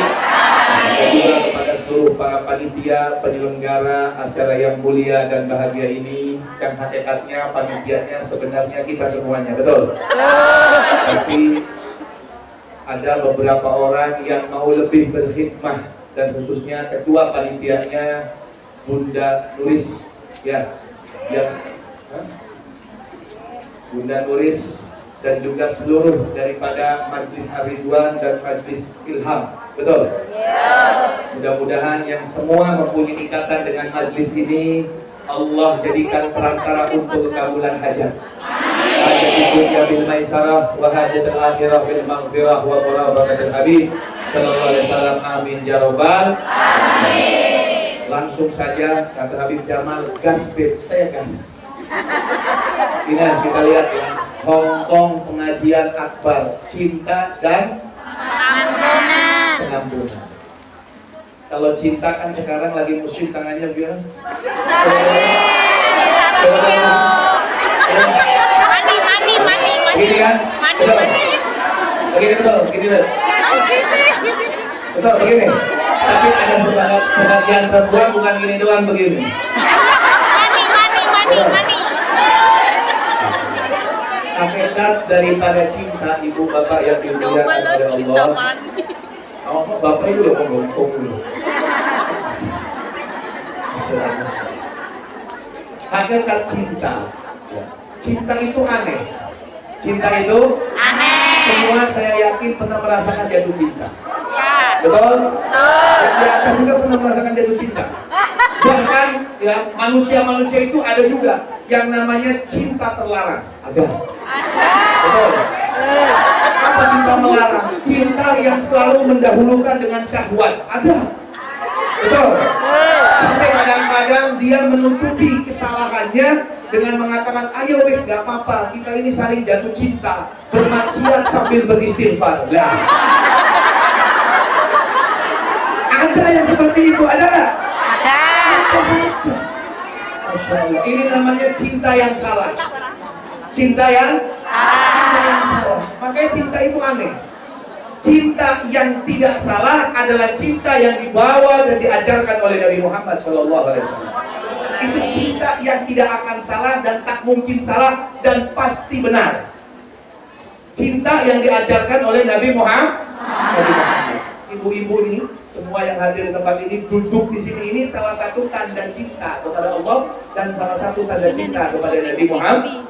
S2: Dan juga kepada seluruh para panitia penyelenggara acara yang mulia dan bahagia ini, yang hakikatnya panitianya sebenarnya kita semuanya, betul? Tapi ada beberapa orang yang mau lebih berkhidmah, dan khususnya ketua panitianya Bunda Nuris, ya, Bunda Nuris, dan juga seluruh daripada Majlis Ar-Ridwan dan Majlis Ilham, betul? Mudah-mudahan yang semua mempunyai ikatan dengan majlis ini Allah jadikan perantara untuk kekabulan hajat. Hajat dunia bil maisarah wa hajat al-akhirah bil maghfirah wa qarabatatul habib sallallahu alaihi wasallam. Amin ya rabbal alamin. Langsung saja kata Habib Jamal, gas Beb, saya gas. Ini kita lihat ya, Hongkong pengajian akbar, cinta dan pengampunan. Kalau cinta kan sekarang lagi musim tangannya biar
S4: Mani.
S2: begini kan? Begini betul, begini betul. Betul, begini. Tapi ada sebagian perempuan bukan gini doang, begini.
S4: Mani.
S2: Akhirnya
S1: Syarat daripada cinta ibu bapak yang dimuliakan oleh Allah. Oh, bapak itu udah ngomong dulu. Hakikat cinta. Cinta itu aneh. Cinta itu aneh. Semua saya yakin pernah merasakan jatuh cinta.
S4: Ya.
S1: Betul? Di atas juga pernah merasakan jatuh cinta. Bahkan ya manusia-manusia itu ada juga yang namanya cinta terlarang. Ada. Betul. Apa cinta melarang? Cinta yang selalu mendahulukan dengan syahwat. Ada. Betul. Sampai kadang-kadang dia menutupi kesalahannya dengan mengatakan, ayo wes gak apa-apa, kita ini saling jatuh cinta, bermaksiat sambil beristighfar. Nah. Ada yang seperti itu, ada nggak?
S4: Ada.
S1: Apa saja. Masya Allah. Ini namanya cinta yang salah. Cinta yang salah. Makanya cinta itu aneh. Cinta yang tidak salah adalah cinta yang dibawa dan diajarkan oleh Nabi Muhammad SAW. Itu cinta yang tidak akan salah dan tak mungkin salah dan pasti benar. Cinta yang diajarkan oleh Nabi Muhammad. Ibu-ibu ini, semua yang hadir di tempat ini, duduk di sini, ini salah satu tanda cinta kepada Allah dan salah satu tanda cinta kepada Nabi Muhammad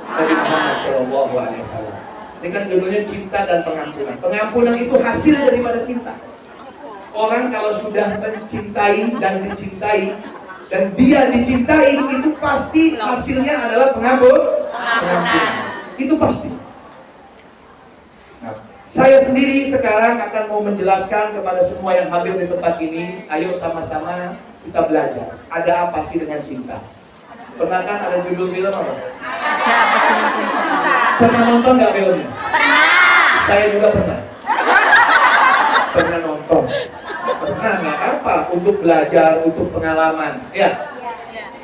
S1: SAW. Ini kan judulnya cinta dan pengampunan. Pengampunan itu hasil daripada cinta. Orang kalau sudah mencintai dan dicintai dan dia dicintai, itu pasti hasilnya adalah pengampunan. Itu pasti. Nah, saya sendiri sekarang akan mau menjelaskan kepada semua yang hadir di tempat ini. Ayo sama-sama kita belajar. Ada apa sih dengan cinta? Pernah kan ada judul film apa? Pernah nonton nggak filmnya? Pernah. Saya juga pernah. Pernah nonton. Pernah, nggak apa, untuk belajar, untuk pengalaman. Ya.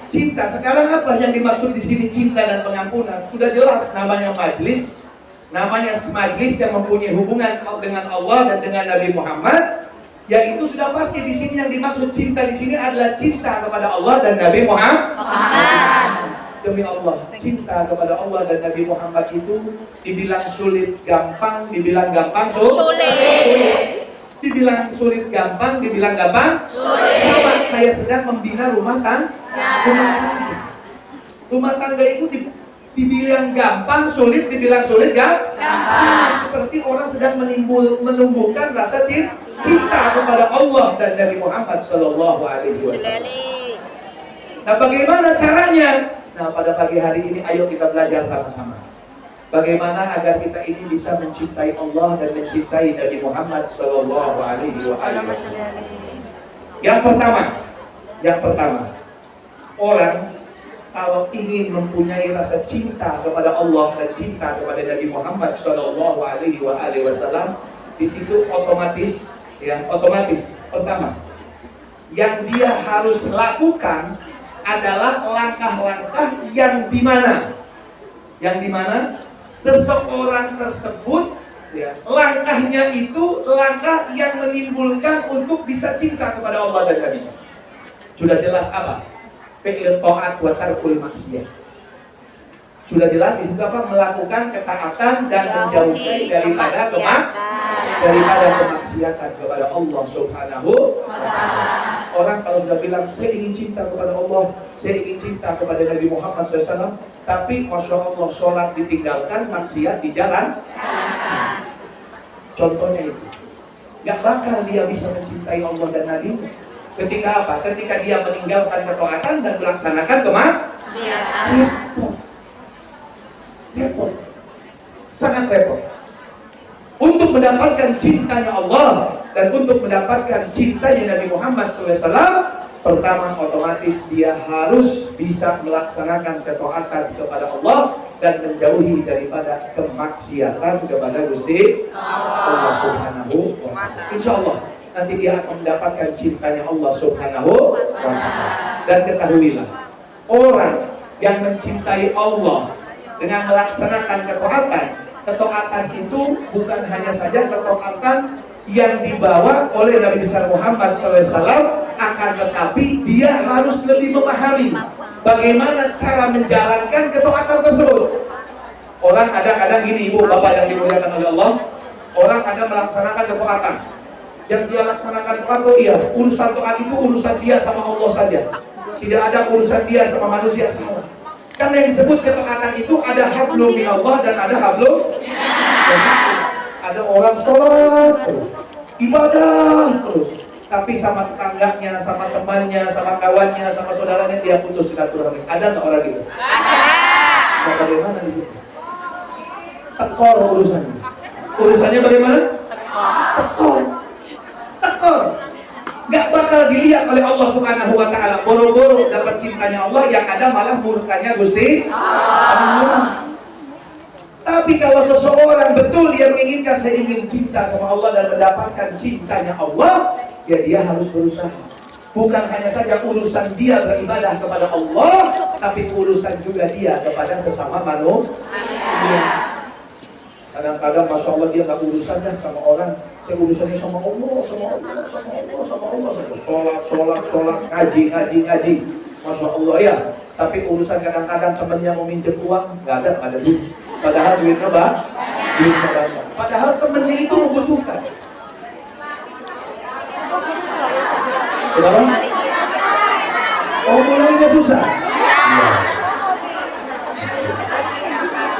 S1: Cinta. Sekarang apa yang dimaksud di sini cinta dan pengampunan? Sudah jelas namanya majlis. Namanya majlis yang mempunyai hubungan dengan Allah dan dengan Nabi Muhammad. Ya itu sudah pasti di sini yang dimaksud cinta di sini adalah cinta kepada Allah dan Nabi Muhammad. Demi Allah, cinta kepada Allah dan Nabi Muhammad itu dibilang sulit gampang, dibilang gampang sulit. Dibilang sulit gampang, dibilang gampang sulit. Sama kayak sedang membina rumah tangga. Rumah tangga itu dibilang gampang, sulit, dibilang sulit gampang. Seperti orang sedang menumbuhkan rasa cinta kepada Allah dan Nabi Muhammad Sallallahu Alaihi Wasallam. Nah, bagaimana caranya? Nah, pada pagi hari ini ayo kita belajar sama-sama. Bagaimana agar kita ini bisa mencintai Allah dan mencintai Nabi Muhammad Sallallahu Alaihi Wasallam. Yang pertama, orang kalau ingin mempunyai rasa cinta kepada Allah dan cinta kepada Nabi Muhammad Sallallahu Alaihi Wasallam, di situ otomatis pertama yang dia harus lakukan adalah langkah-langkah yang dimana seseorang tersebut ya, langkahnya itu langkah yang menimbulkan untuk bisa cinta kepada Allah dan Nabi. Sudah jelas apa? Fi'il ta'at wa tarkul maksiyah. Sudah jelas di situ apa? Melakukan ketaatan dan menjauhi daripada kemaksiatan kepada Allah Subhanahu wa ta'ala. Orang kalau sudah bilang saya ingin cinta kepada Allah, saya ingin cinta kepada Nabi Muhammad SAW, tapi Masya Allah sholat ditinggalkan, maksiat di jalan. Contohnya itu, gak bakal dia bisa mencintai Allah dan Nabi. Ketika apa? Ketika dia meninggalkan ketaatan dan melaksanakan kemaksiatan. Repot. Sangat repot. Untuk mendapatkan cintanya Allah dan untuk mendapatkan cintanya Nabi Muhammad SAW, pertama otomatis dia harus bisa melaksanakan ketaatan kepada Allah dan menjauhi daripada kemaksiatan kepada Gusti Allah Subhanahu wa ta'ala. Insya Allah nanti dia akan mendapatkan cintanya Allah Subhanahu wa ta'ala. Dan ketahuilah, orang yang mencintai Allah dengan melaksanakan ketaatan itu bukan hanya saja ketaatan yang dibawa oleh Nabi besar Muhammad SAW, akan tetapi dia harus lebih memahami bagaimana cara menjalankan ketaatan tersebut. Orang Orang kadang-kadang gini, ibu, bapak yang dimuliakan oleh Allah, orang kadang melaksanakan ketaatan. Yang dia laksanakan taat, iya, urusan taat itu urusan dia sama Allah saja. Tidak ada urusan dia sama manusia semua. Karena yang disebut ketaatan itu ada hablum minallah dan ada hablum. Ada orang sholat terus, ibadah terus, tapi sama tetangganya, sama temannya, sama kawannya, sama saudaranya dia putus silaturahmi. Ada nggak orang gitu? Ada. Nah, bagaimana di situ? Tekor urusannya. Urusannya bagaimana? Tekor. Tekor. Nggak bakal dilihat oleh Allah Subhanahu wa Ta'ala. Boro-boro dapat cintanya Allah, yang ada malah murkanya Gusti Allah. Tapi kalau seseorang betul dia menginginkan, saya ingin cinta sama Allah dan mendapatkan cintanya Allah, ya dia harus berusaha. Bukan hanya saja urusan dia beribadah kepada Allah, tapi urusan juga dia kepada sesama manusia. Kadang-kadang Masya Allah dia nggak urusannya sama orang, saya urusannya sama Allah, sama Allah, sama Allah, sama Allah saja. Sholat, ngaji. Masya Allah ya. Tapi urusan kadang-kadang temannya mau minjem uang, nggak ada duit. Padahal duitnya banyak. Padahal temannya itu membutuhkan. Kenapa? Oh, mulainya susah.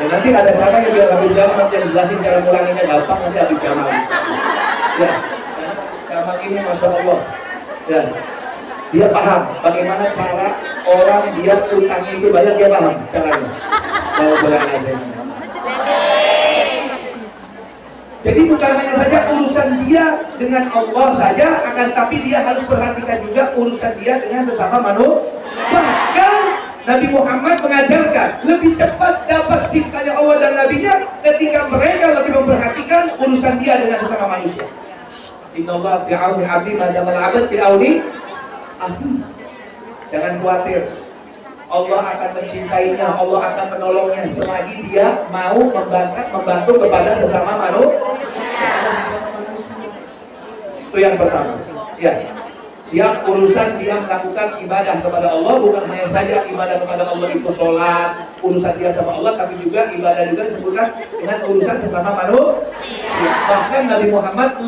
S1: Ya, nanti ada cara yang biar Habib Jamal nanti yang jelasin cara mulanginya gampang, nanti Habib Jamal. Ya, Jamal ini Masya Allah. Ya, dia paham bagaimana cara orang biar utangnya itu banyak, dia paham caranya. Kalau mulai jadi bukan hanya saja urusan dia dengan Allah saja, akan tapi dia harus perhatikan juga urusan dia dengan sesama manusia. Bahkan Nabi Muhammad mengajarkan lebih cepat dapat cintanya Allah dan Nabi-Nya ketika mereka lebih memperhatikan urusan dia dengan sesama manusia. Innallaha fi auni 'abdi ma damal 'abd fi auni akhi. Jangan khawatir. Allah akan mencintainya, Allah akan menolongnya selagi dia mau membantu kepada sesama manusia. Itu yang pertama. Ya, siap urusan dia melakukan ibadah kepada Allah, bukan hanya saja ibadah kepada Allah itu sholat, urusan dia sama Allah, tapi juga ibadah juga disebutkan dengan urusan sesama manusia. Bahkan Nabi Muhammad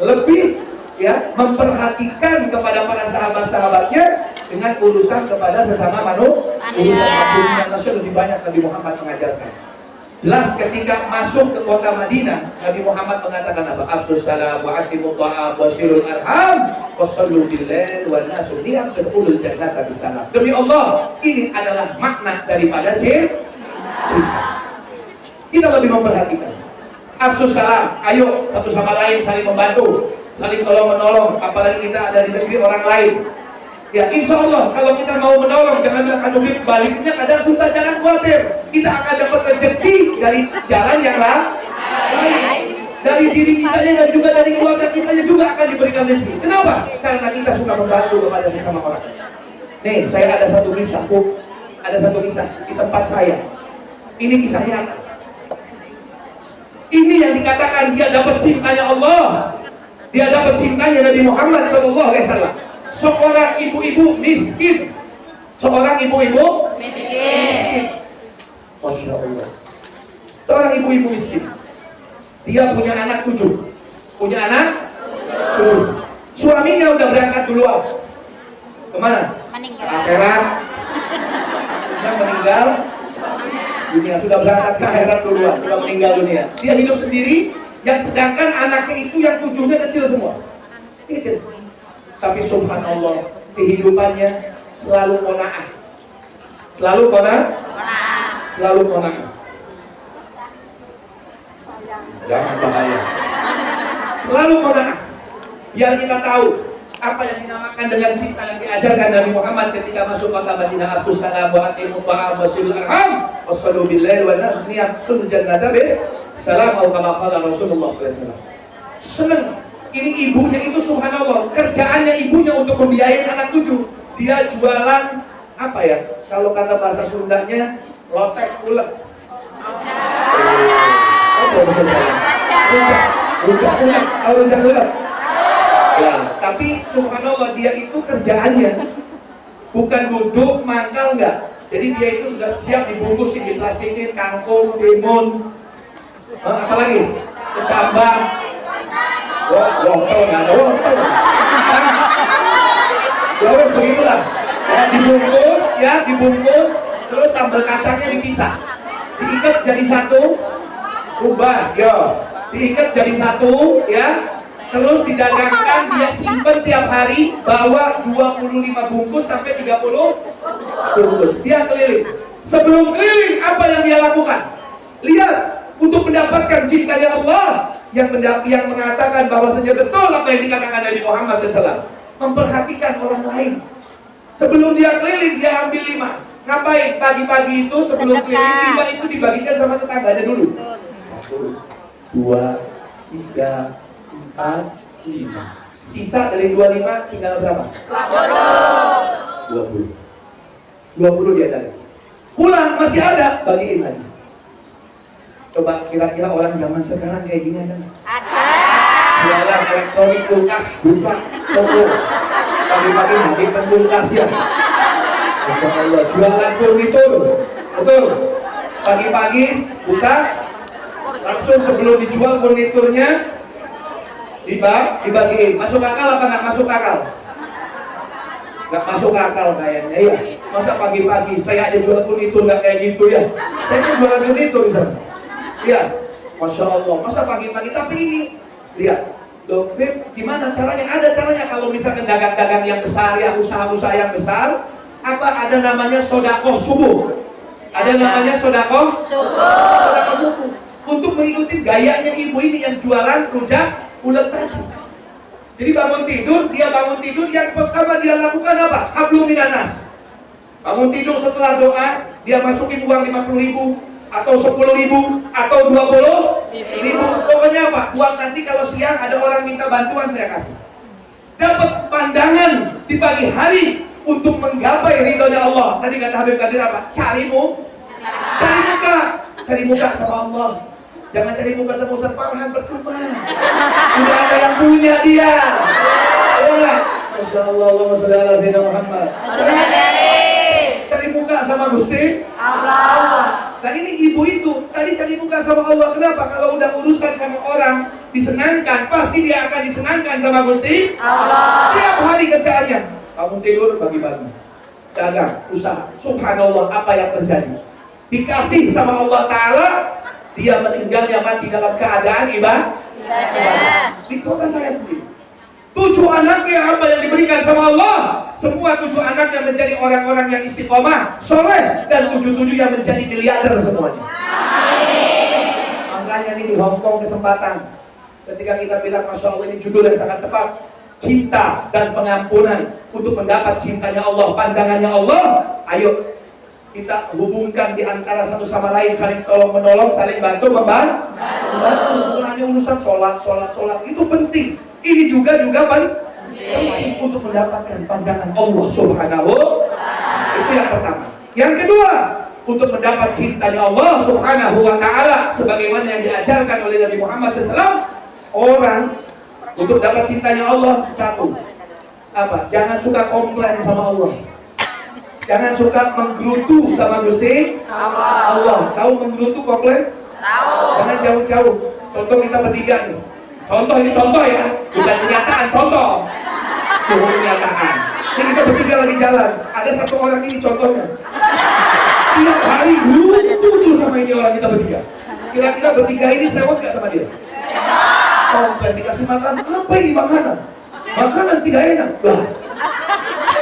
S1: lebih ya memperhatikan kepada para sahabat-sahabatnya dengan urusan kepada sesama manusia. Urusan dunia manusia lebih banyak Nabi Muhammad mengajarkan. Jelas ketika masuk ke kota Madinah, Nabi Muhammad mengatakan apa? Afsus salam wa atimut ta'am wa silul arham wa sallu bil-lail wa nasu niyam tadkhulul jannata bisalam. Demi Allah, ini adalah makna daripada cinta. Kita lebih memperhatikan. Afsus salam, ayo satu sama lain saling membantu, saling tolong-menolong, apalagi kita ada di negeri orang lain. Ya, insya Allah kalau kita mau menolong, jangan bilang aduh baliknya kadang susah, jangan khawatir. Kita akan dapat rezeki dari jalan yang lain. Dari diri kita dan juga dari keluarga kita juga akan diberikan rezeki. Kenapa? Karena kita suka membantu kepada sesama orang. Nih, saya ada satu kisah, di tempat saya. Ini kisah nyata. Ini yang dikatakan dia dapat cintanya Allah. Dia dapat cintanya Nabi Muhammad SAW. Seorang ibu-ibu miskin. Masya Allah. Seorang ibu-ibu miskin. Dia punya anak 7. Suaminya udah berangkat duluan. Kemana?
S4: Meninggal.
S1: Akhirat. Dia meninggal dunia, sudah berangkat ke akhirat duluan, sudah meninggal dunia. Dia hidup sendiri, yang sedangkan anaknya itu yang 7-nya kecil semua. Kecil. Tapi subhanallah, kehidupannya selalu qanaah. Selalu qanaah. Jangan bahaya. Selalu qanaah. Biar kita tahu apa yang dinamakan dengan cinta yang diajarkan Nabi Muhammad ketika masuk kota Madinah. Afsus salam wa atimut ta'am wa silul arham wa sallu bil-lail wa nasu niyam tadkhulul jannata bisalam atau kama qala Rasulullah SAW. Senang. Ini ibunya itu subhanallah, kerjaannya ibunya untuk membiayai anak 7. Dia jualan apa ya? Kalau kata bahasa Sundanya, lotek ulek. Rujak ulek. Ya, tapi subhanallah dia itu kerjaannya bukan duduk mangkal enggak. Jadi dia itu sudah siap dibungkus di plastikin, kangkung, timun, apalagi kecambah, wortel, nggak ada wortel. Ya wes begitulah. Ya dibungkus, terus sambal kacangnya dipisah, diikat jadi satu, ubah, diikat jadi satu, ya. Terus didagangkan, dia simpen tiap hari, bawa 25 bungkus sampai 30 bungkus. Dia keliling. Sebelum keliling, apa yang dia lakukan? Lihat, untuk mendapatkan cintanya Allah yang mengatakan bahwasanya betul apa yang dikatakan Nabi Muhammad SAW. Memperhatikan orang lain. Sebelum dia keliling, dia ambil 5. Ngapain? Pagi-pagi itu sebelum keliling, 5 itu dibagikan sama tetangganya dulu. 1, 2, 3, 4, 5. Sisa dari 25 tinggal berapa? 20. 20 dia tadi. Pulang masih ada, bagiin lagi. Coba kira-kira orang zaman sekarang kayak gini ada? Ada. Jualan elektronik, kulkas, buka toko. Pagi-pagi bagikan kulkas ya. Masya Allah, jualan furnitur. Betul. Pagi-pagi buka, langsung sebelum dijual furniturnya dibagiin. Masuk akal apa nggak masuk akal? Nggak masuk akal kayaknya ya. Masa pagi-pagi saya aja jual furnitur nggak kayak gitu ya? Saya tuh jualan furnitur misalnya. Iya, Masya Allah. Masa pagi-pagi, tapi ini lihat, loh, Beb, gimana caranya? Ada caranya kalau misalkan dagang-dagang yang besar, ya usaha-usaha yang besar, apa ada namanya sodakoh subuh? Ada namanya sodakoh subuh. Untuk mengikuti gayanya ibu ini yang jualan rujak ulet tadi. Jadi bangun tidur, yang pertama dia lakukan apa? Hablum minanas. Bangun tidur setelah doa, dia masukin uang 50.000 atau 10.000 atau 20.000. Pokoknya apa? Buat nanti kalau siang ada orang minta bantuan saya kasih. Dapat pandangan di pagi hari untuk menggapai ridhonya Allah. Tadi kata Habib Qadir apa? Cari muka sama Allah. Jangan cari muka sama Ustaz Farhan, percuma. Udah ada yang punya dia. Ya, Masya Allah, Allahumma sholli ala sayyidina Muhammad. Cari muka sama Gusti Allah. Dan ini ibu itu tadi cari muka sama Allah. Kenapa? Kalau udah urusan sama orang disenangkan, pasti dia akan disenangkan sama Gusti Allah. Tiap hari kerjaannya, kamu tidur bagi-bagi, dagang, usaha. Subhanallah, apa yang terjadi? Dikasih sama Allah Ta'ala, dia meninggalnya mati dalam keadaan ibadah. Di kota saya sendiri, 7 anaknya apa yang diberikan sama Allah, semua 7 anaknya menjadi orang-orang yang istiqomah, soleh, dan 7 yang menjadi miliarder semuanya. Makanya ini di Hongkong kesempatan, ketika kita bilang Masya Allah, ini judul yang sangat tepat, cinta dan pengampunan untuk mendapat cintanya Allah, pandangannya Allah. Ayo kita hubungkan di antara satu sama lain, saling tolong menolong, saling bantu membantu. Bukan hanya urusan sholat itu penting. Ini juga penting untuk mendapatkan pandangan Allah Subhanahu. Itu yang pertama. Yang kedua, untuk mendapat cintanya Allah Subhanahu wa Ta'ala, sebagaimana yang diajarkan oleh Nabi Muhammad SAW, orang untuk dapat cintanya Allah, satu, apa? Jangan suka komplain sama Allah. Jangan suka menggerutu sama Gusti Allah. Tahu menggerutu, komplain? Tahu. Jangan jauh-jauh. Contoh kita bertiga nih. Ini contoh ya, bukan kenyataan, contoh. Kenyataan. Ini kita bertiga lagi jalan. Ada satu orang ini contohnya. Tiap hari gerutu sama ini orang kita bertiga. Kira-kira bertiga ini sewot gak sama dia? Komplain, dikasih makan, apa ini makanan? Makanan tidak enak. Lah,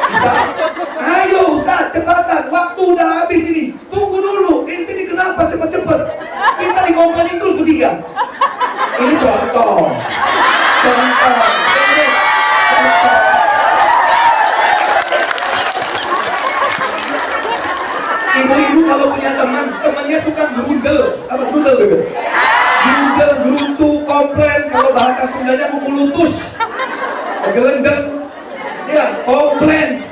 S1: bisa. Ayo Ustaz, cepatan, waktu udah habis ini. Tunggu dulu, ini kenapa cepet-cepet? Kita dikomplainin terus bertiga. Ini contoh. Ibu-ibu kalau punya temannya suka gerundel. Apa gerundel bebe? Gerundel, gerutu, komplain. Kalau bahasa Sundanya mukulutus, gelendeng. Ya, komplain.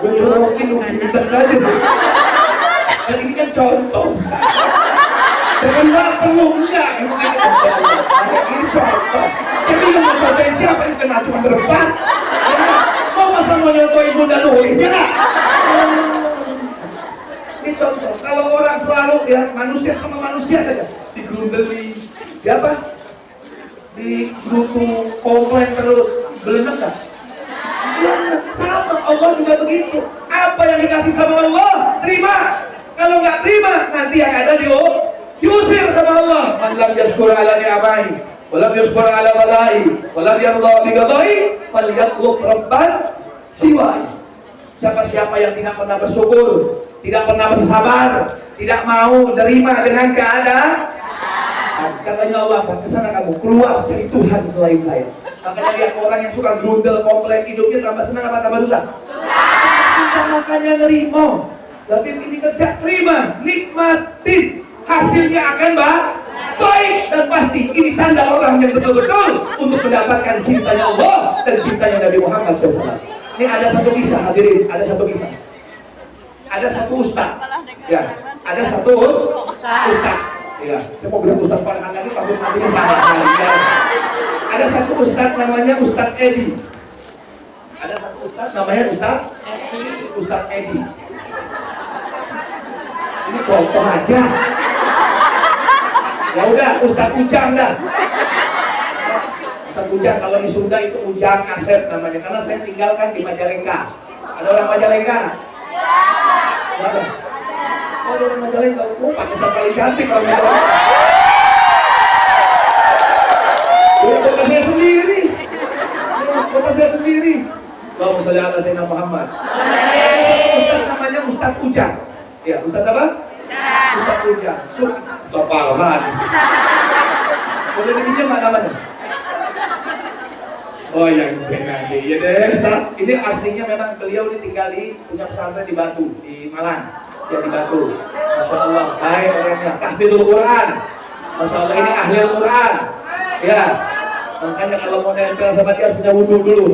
S1: Gue jorokin lu pinter aja. Dan ini kan contoh. Jangan baper lu, enggak. Ini contoh. Saya bilang mau contohin siapa yang kena cuma berempat. Ya, mau
S5: Masa mau nyontohin Bunda Nulis ya nggak? Ini contoh, kalau orang selalu ya manusia sama manusia saja digerundeli, ya apa? Digutu, komplain terus, belum enggak? Sama, Allah juga begitu. Apa yang dikasih sama Allah, terima. Kalau nggak terima, nanti yang ada diusir sama Allah. Man lam yashkur ala ni'amai, wa lam yashkur ala balai, wa lam yarda bi qadai, falyatlub rabban siwai. Siapa yang tidak pernah bersyukur, tidak pernah bersabar, tidak mau menerima dengan keadaan, katanya Allah, kesana kamu keluar cari Tuhan selain saya. Makanya lihat orang yang suka grundel, komplain hidupnya tambah senang apa tambah susah? Susah, makanya nerimo. Tapi ini kerja, terima, nikmatin, hasilnya akan baik dan pasti. Ini tanda orang yang betul-betul untuk mendapatkan cintanya Allah dan cintanya Nabi Muhammad SAW. Ini ada satu kisah, hadirin, ada satu kisah. Ada satu ustaz, ya, ada satu ustaz. Ya, saya mau bilang Ustaz Farhan lagi, takut nantinya salah. Ya. Ada satu ustaz namanya Ustaz Edi. Ada satu ustaz namanya Ustaz Edi. Ini contoh aja. Ya udah, Ustaz Ujang dah. Ustaz Ujang kalau di Sunda itu Ujang Asep namanya, karena saya tinggalkan di Majalengka. Ada orang Majalengka? Ada. Oh, orang Majalengka, Pakistan paling cantik kalau Majalengka. Kota saya sendiri. Kota saya sendiri. Allahumma sholli ala sayyidina Muhammad. Ustaz namanya Ustaz Ujang. Ya, Ustaz apa? Ustaz Ujang. Ustaz Farhan. Boleh dipinjam mana namanya? Oh yang sengaja, ya deh Ustaz. Ini aslinya memang beliau tinggal di punya pesantren di Batu, di Malang. Ya di Batu. Masya Allah, baik orangnya. Tahfidzul Quran. Masya Allah, ini ahli Al-Quran. Ya, makanya kalau mau nempel sama dia harus punya wudhu dulu.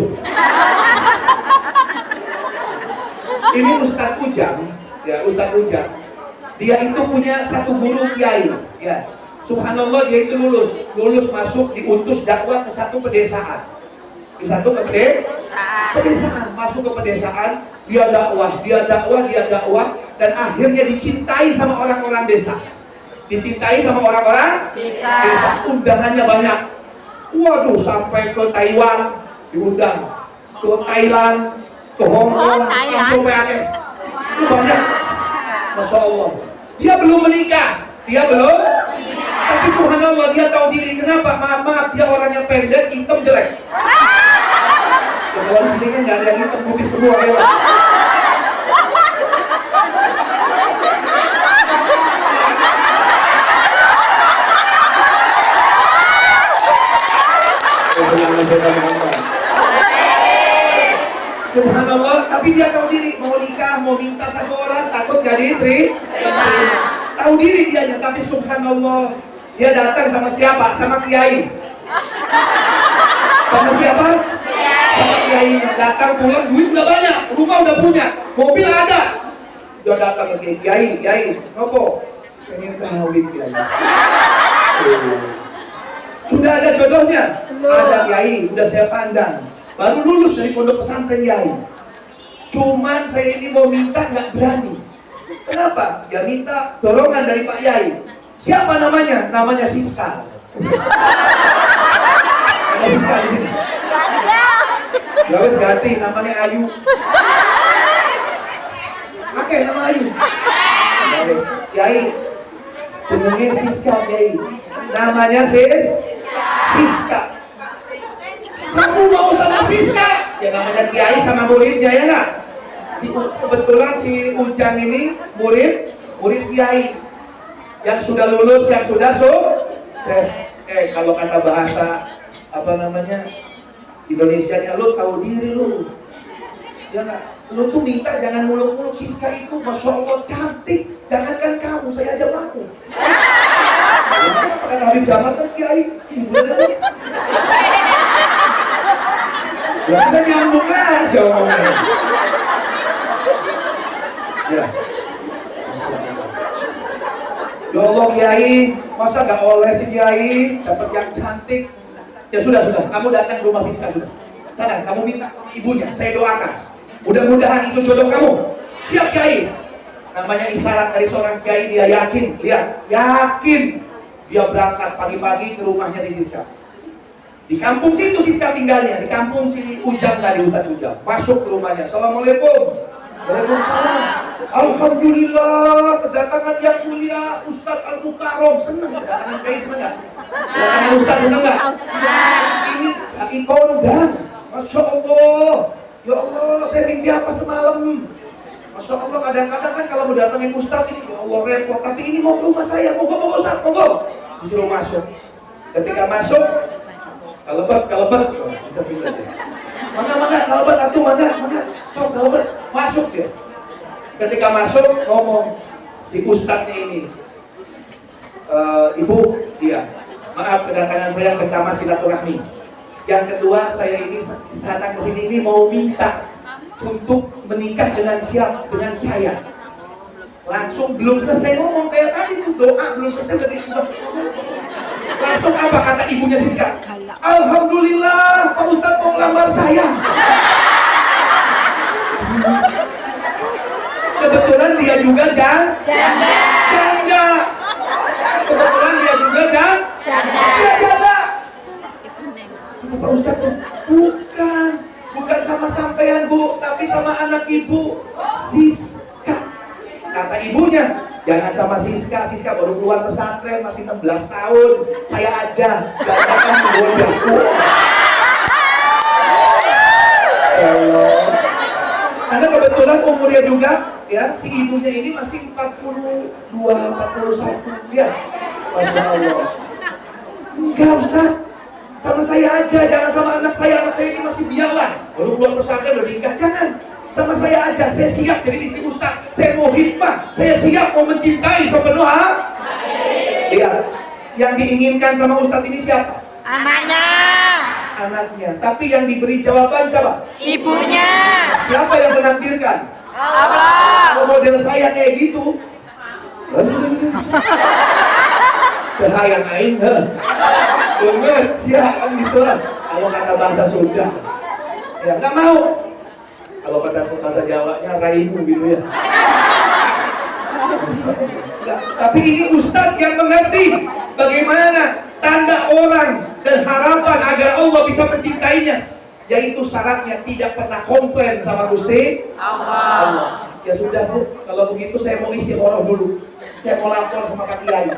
S5: Ini Ustaz Ujang, ya Ustaz Ujang. Dia itu punya satu guru kiai, ya. Subhanallah, dia itu lulus masuk diutus dakwah ke satu pedesaan. Di satu pedesaan, masuk ke pedesaan, dia dakwah, dan akhirnya dicintai sama orang-orang desa. Dicintai sama orang-orang desa. Undangannya banyak. Waduh, sampai ke Taiwan diundang, ke Thailand, ke Hong Kong, sampai Aceh. Itu banyak. Masya Allah. Dia belum menikah, tapi subhanallah dia tahu diri. Kenapa? Maaf, dia orangnya pendek, hitam, jelek. Ya, kalau di sini kan nggak ada yang hitam, putih semua ya. Subhanallah, tapi dia tahu diri, mau nikah, mau minta satu orang, takut gak diterima. Tahu diri dianya, tapi subhanallah, dia datang sama siapa? Sama kiai. Sama siapa? Sama kiainya. Datang pulang, duit udah banyak, rumah udah punya, mobil ada. Dia datang ke kiai, nopo, pengen kawin kiai. Sudah ada jodohnya? Ada kiai, udah saya pandang. Baru lulus dari pondok pesantren kiai. Cuman saya ini mau minta nggak berani. Kenapa? Ya minta dorongan dari Pak Yai. Siapa namanya? Namanya Siska. Ada Siska di sini. Ya wes ganti, namanya Ayu. Oke, nama Ayu. Kiai, jenenge Siska Kiai. Namanya Siska. Kamu mau sama Siska? Ya namanya Kiai sama muridnya ya nggak? Kebetulan si Ujang ini murid Kiai yang sudah lulus, yang sudah kalau kata bahasa apa namanya Indonesianya, lo tahu diri lo. Ya nggak? Lo tuh minta jangan muluk-muluk. Siska itu Masya Allah cantik. Jangankan kamu, saya aja mau. Kata Habib Jamal kan Kiai. Ya bisa nyambung aja ngomongnya. Ya. Ya Allah Kiai, masa gak oleh si Kiai dapat yang cantik? Ya sudah, kamu datang ke rumah Siska sudah. Sana, kamu minta ibunya, saya doakan. Mudah-mudahan itu jodoh kamu. Siap Kiai. Namanya isyarat dari seorang Kiai, dia yakin, lihat, yakin dia berangkat pagi-pagi ke rumahnya si Siska. Di kampung situ Siska tinggalnya, di kampung si Ujang tadi, Ustadz Ujang. Masuk ke rumahnya, Assalamualaikum. Waalaikumsalam. Alhamdulillah, kedatangan yang mulia Ustadz Al-Mukarram. Senang kedatangan Kiai, senang nggak? Kedatangan Ustadz senang nggak? Ini Kiai kondang. Masya Allah. Ya Allah, saya mimpi apa semalam? Masya Allah, kadang-kadang kan kalau mau datangin Ustadz ini, ya Allah repot. Tapi ini mau ke rumah saya, monggo Ustadz, monggo. Disuruh masuk. Ketika masuk, kalebet, oh, bisa pindah dia. Mangga, kalebet, atuh, mangga, sok kalebet, masuk dia. Ketika masuk, ngomong si Ustadznya ini, Ibu, iya, maaf kedatangan saya pertama silaturahmi. Yang kedua, saya ini sana kesini ini mau minta untuk menikah dengan dengan saya. Langsung belum selesai ngomong kayak tadi tuh, doa belum selesai udah langsung apa kata ibunya Siska? Alhamdulillah, Pak Ustadz mau lamar saya. Kebetulan dia juga janda. Kebetulan dia juga janda. Pak Ustadz tuh bukan sama sampean Bu, tapi sama anak ibu, Siska. Kata ibunya, jangan sama Siska baru keluar pesantren, masih 16 tahun. Saya aja, gantakan menggodaku. Karena kebetulan umurnya juga, ya, si ibunya ini masih 42, 41, ya. Masya Allah. Enggak Ustadz, sama saya aja, jangan sama anak saya ini masih biarlah. Baru keluar pesantren udah nikah, jangan. Sama saya aja, saya siap jadi istri Ustadz. Saya mau hikmah, saya siap mau mencintai sepenuh hati. Lihat, yang diinginkan sama Ustadz ini siapa? Anaknya. Tapi yang diberi jawaban siapa?
S4: Ibunya.
S5: Siapa yang menakdirkan?
S4: Allah.
S5: Kalau model saya kayak gitu, cahaya aing, banget, siap gitu lah. Kalau kata bahasa Sunda, ya nggak mau. Kalau kata bahasa Jawanya raimu gitu ya. Nah, tapi ini Ustadz yang mengerti bagaimana tanda orang dan harapan agar Allah bisa mencintainya, yaitu syaratnya tidak pernah komplain sama Gusti Allah. Ya sudah Bu, kalau begitu saya mau istikharah dulu. Saya mau lapor sama Pak Kiai.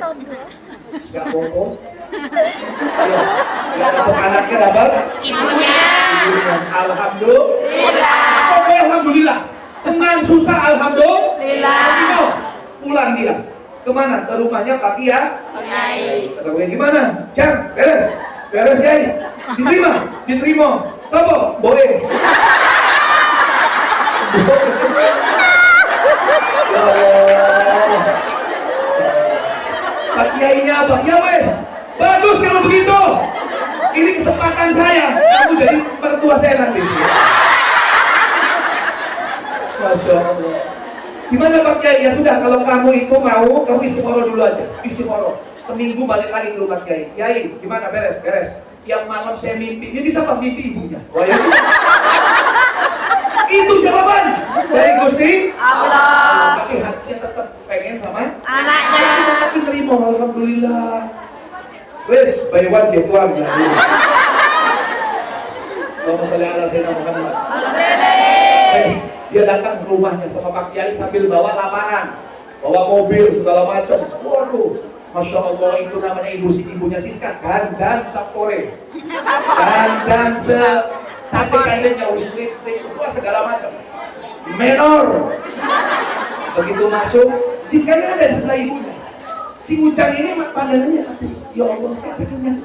S5: Gak bohong. Ya, gak dapat anaknya dapat
S4: Ibunya.
S5: Alhamdulillah. Pokoknya alhamdulillah. Senang susah alhamdulillah. Pulang dia. Kemana? Ke rumahnya Pak Kiai. Kata gue gimana? Jang, beres ya. Diterima. Sopo? Boleh. Ya Allah. Pak Kiainya apa? Ya wes. Bagus kalau begitu. Ini kesempatan saya. Kamu jadi mertua saya nanti. Masya Allah. Gimana Pak Kiai? Ya sudah, kalau kamu itu mau, kamu istikharah dulu aja. Istikharah. Seminggu balik lagi ke rumah Kiai. Kiai, gimana? Beres. Tiap malam saya mimpi. Mimpi siapa? Mimpi ibunya. Wah, ya. Itu jawaban dari Gusti Allah. Tapi hatinya tetap pengen sama
S4: Anaknya.
S5: Tapi terima, alhamdulillah. Wes, bayuan dia keluar ya. Allahumma sholli ala sayyidina Muhammad. Wes, dia datang ke rumahnya sama Pak Kiai sambil bawa lamaran, bawa mobil segala macam. Waduh, Masya Allah, itu namanya ibunya Siska. Dandan sapore, dandan cantik kandengnya, listrik, semua segala macam. Menor. Begitu masuk, Siska ada di sebelah ibunya. Si Ujang ini pandangannya, ya Allah, saya pengen.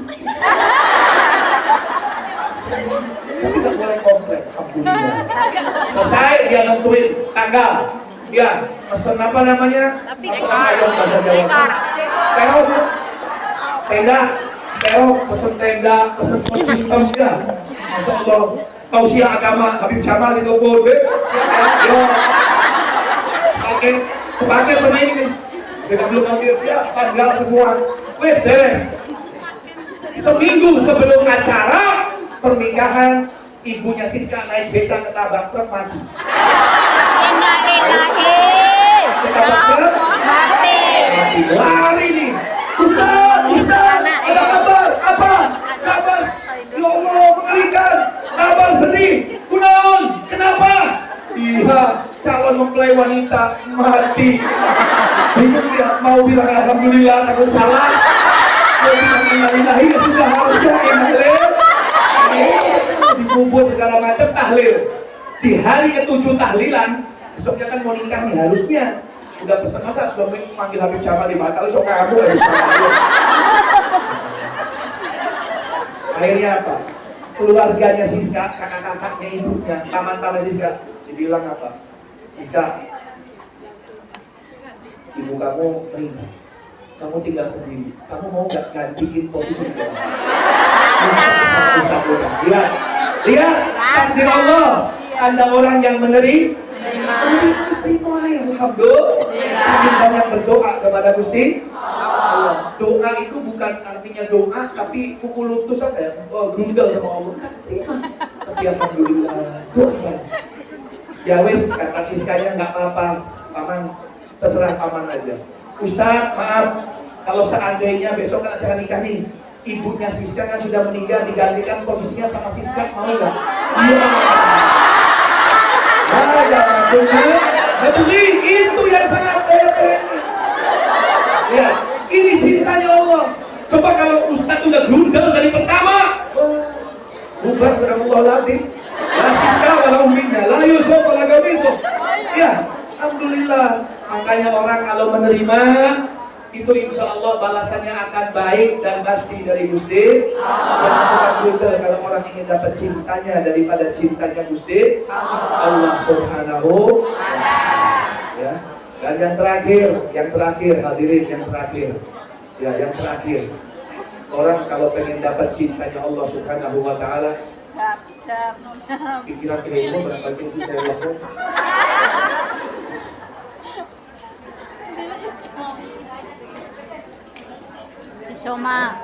S5: Tapi gak boleh komplain, alhamdulillah. Selesai dia nentuin tanggal. Ya, pesen apa namanya? Ayam bahasa Jawa. Terong, pesen tenda, pesen sistem dia. Masya Allah, tausiah agama Habib Jamal itu pun, yo, pakai sama ini. Kita belum ngasih siap, tanggal semua. Wes beres. Seminggu sebelum acara pernikahan, ibunya Siska naik beca ketabrak truk mati.
S4: Innalillahi.
S5: Ketabrak truk
S4: Mati.
S5: mati. Lari nih. Ustaz, ada kabar? Apa? Kabar, ya Allah, mengerikan. Kabar sedih. Kunaon? Kenapa? Iya, calon mempelai wanita mati. Bingung dia, mau bilang alhamdulillah takut salah. Mau bilang innalillahi ya sudah harusnya innalillahi. Dikubur segala macam tahlil. Di hari ke-7 tahlilan, besoknya kan mau nikah nih harusnya. Udah pesan masa belum manggil Habib Jamal di batal, sok kamu Habib Jamal. Akhirnya apa? Keluarganya Siska, kakak-kakaknya, ibunya, paman-paman Siska dibilang apa? Siska, ibu kamu meninggal, kamu tinggal sendiri, kamu mau gak gantiin posisi kita? Lihat, takdir Allah, Anda orang yang menerima. Alhamdulillah. Banyak berdoa kepada Gusti Allah. Doa itu bukan artinya doa, tapi pukul lutut apa ya? Grundel sama Allah. Terima. Tapi alhamdulillah. Doa. Ya wes, kata Siskanya nggak apa-apa, paman terserah paman aja. Ustaz, maaf, kalau seandainya besok kan acara nikah nih, ibunya Siska kan sudah meninggal, digantikan posisinya sama Siska, mau nggak? Iya. Betul, itu yang sangat ya, ini cintanya Allah. Coba kalau Ustadz udah grundel dari pertama, bubar sudah Allah latih. La Siska walau minna, la Yusuf wala Gamiso. Ya, alhamdulillah. Makanya orang kalau menerima itu insya Allah balasannya akan baik dan pasti dari Gusti. Jangan suka grundel kalau orang ingin dapat cintanya daripada cintanya Gusti Allah Subhanahu. Ya. Dan yang terakhir hadirin, yang terakhir. Ya, yang terakhir. Orang kalau pengen dapat cintanya Allah Subhanahu wa taala, pikiran ilmu berapa itu saya lakukan.
S4: Soma.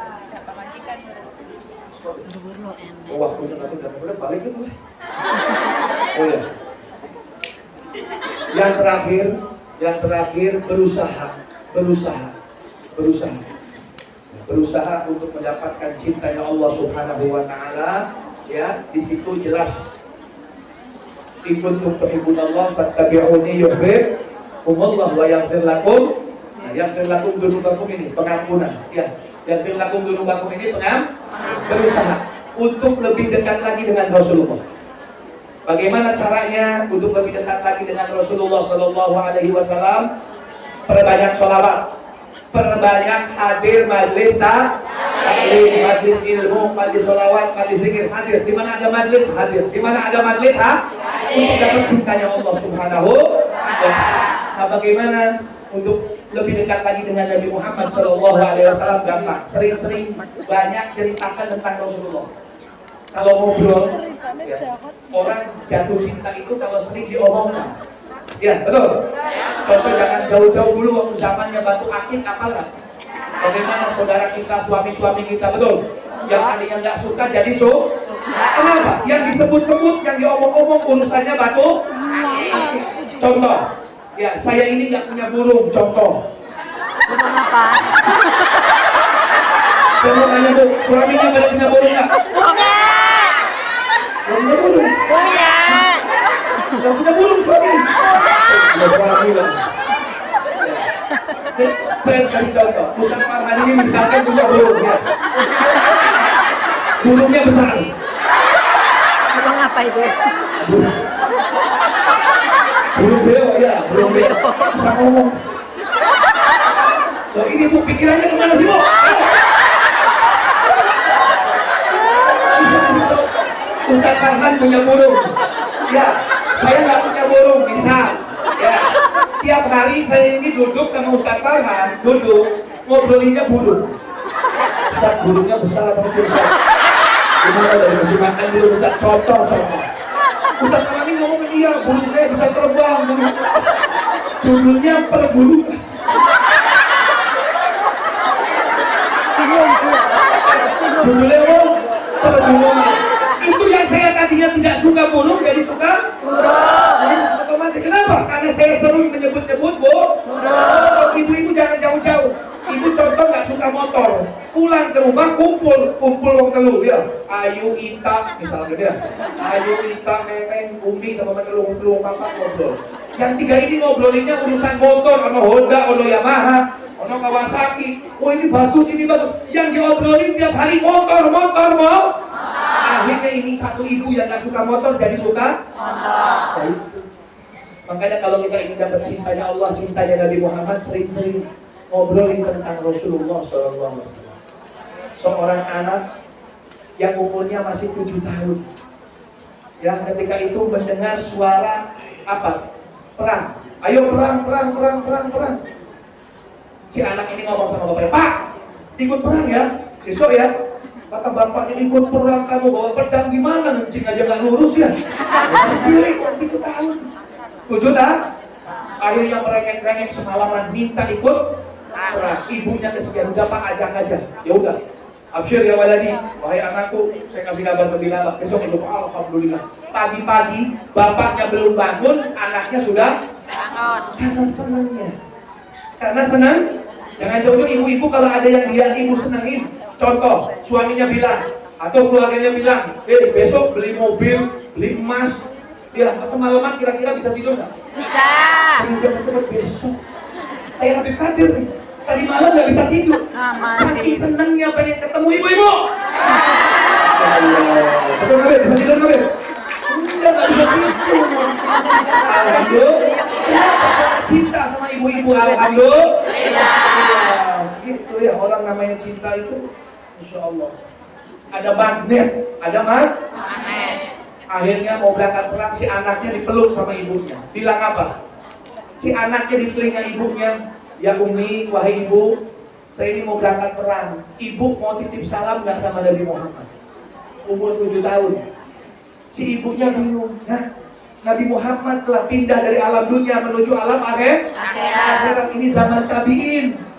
S5: Waktunya nanti udah balik itu. Oh ya. Yang terakhir berusaha untuk mendapatkan cintanya Allah Subhanahu wa taala. Ya, di situ jelas in kuntum tuhibbunallah fattabi'uni yuhibbukumullah wa yaghfir lakum. Yaghfir lakum dzunubakum ini pengampunan. Ya, yaghfir lakum dzunubakum ini berusaha untuk lebih dekat lagi dengan Rasulullah. Bagaimana caranya untuk lebih dekat lagi dengan Rasulullah Sallallahu Alaihi Wasallam? Perbanyak sholawat, perbanyak hadir majlis taklim, majlis ilmu, majlis sholawat, majlis zikir, hadir. Di mana ada majlis hadir, di mana ada majlis untuk dapat cintanya Allah Subhanahu wa taala. Nah, bagaimana untuk lebih dekat lagi dengan Nabi Muhammad Sallallahu Alaihi Wasallam? Gampang, sering-sering banyak ceritakan tentang Rasulullah. Kalau ngobrol, ya, orang jatuh cinta itu kalau sering diomongkan. Ya, betul. Contoh jangan jauh-jauh dulu waktu zamannya batu akik, apalah. Bagaimana saudara kita, suami-suami kita, betul. Yang tadinya nggak suka jadi kenapa? Yang disebut-sebut, yang diomong-omong urusannya batu akik. Contoh, ya saya ini nggak punya burung. Contoh.
S4: Burung apa?
S5: Kamu nanya bu, suaminya pada punya burung nggak?
S4: Punya.
S5: Punya burung.
S4: Punya.
S5: Nggak punya burung suami. Ya suami lah. Saya kasih contoh. Ustaz Farhan ini misalkan punya burung ya. Burungnya besar.
S4: Burung apa itu?
S5: Burung beo ya. Burung beo. Bisa ngomong. Loh ini bu pikirannya kemana sih bu? Ustaz Farhan punya burung. Ya, saya nggak punya burung, bisa. Ya, tiap hari saya ini duduk sama Ustaz Farhan, ngobrolinnya burung. Ustaz, burungnya besar apa kecil Ustaz? Gimana dari kasih makan dulu Ustaz, contoh. Ustaz Farhan ini ngomongin iya, burung saya bisa terbang. Judulnya perburu. Judulnya perbuluan. Itu yang saya tadinya ke rumah kumpul wong telu ya. Ayu Ita misalnya dia. Ayu Ita Neneng Umi sama telu papat ngobrol. Yang tiga ini ngobrolinnya urusan motor, ono Honda, ono Yamaha, ono Kawasaki. Oh ini bagus, ini bagus. Yang diobrolin tiap hari motor. Akhirnya ini satu ibu yang gak suka motor jadi suka motor. Makanya kalau kita ingin dapat cintanya Allah, cintanya Nabi Muhammad, sering-sering ngobrolin tentang Rasulullah SAW. Seorang anak yang umurnya masih 7 tahun, ya ketika itu mendengar suara apa? Perang. Ayo perang. Si anak ini ngomong sama bapaknya, Pak, ikut perang ya, besok ya. Kata bapaknya, ikut perang kamu bawa pedang gimana? Ngencing aja nggak lurus ya. Masih cilik, 7 tahun. 7 tahun. Akhirnya merengek-rengek semalaman minta ikut perang. Ibunya kesekian, udah Pak ajak aja. Ya udah. Absyir ya waladi, wahai anakku, saya kasih kabar gembira, besok itu alhamdulillah. Pagi-pagi bapaknya belum bangun, anaknya sudah bangun. Karena senangnya. Karena senang. Jangan jauh-jauh ibu-ibu kalau ada yang dia ibu senengin. Contoh, suaminya bilang atau keluarganya bilang, besok beli mobil, beli emas. Ya, semalaman kira-kira bisa tidur nggak?
S4: Bisa.
S5: Cepet-cepet besok. Kayak Habib Kadir nih. Tadi malam nggak bisa tidur. Saking senangnya pengen ketemu ibu-ibu. Betul nggak Beb? Bisa tidur nggak Beb? Enggak bisa tidur. Alhamdulillah. Kenapa? Cinta sama ibu-ibu. Alhamdulillah. Gitu ya, orang namanya cinta itu, Insya Allah. Ada magnet, ada magnet. Akhirnya mau berangkat perang, si anaknya dipeluk sama ibunya. Bilang apa? Si anaknya di telinga ibunya, ya Umi, wahai ibu, saya ini mau berangkat perang. Ibu mau titip salam nggak sama Nabi Muhammad? Umur 7 tahun. Si ibunya bingung, Nabi Muhammad telah pindah dari alam dunia menuju alam akhirat. Ini zaman tabi'in.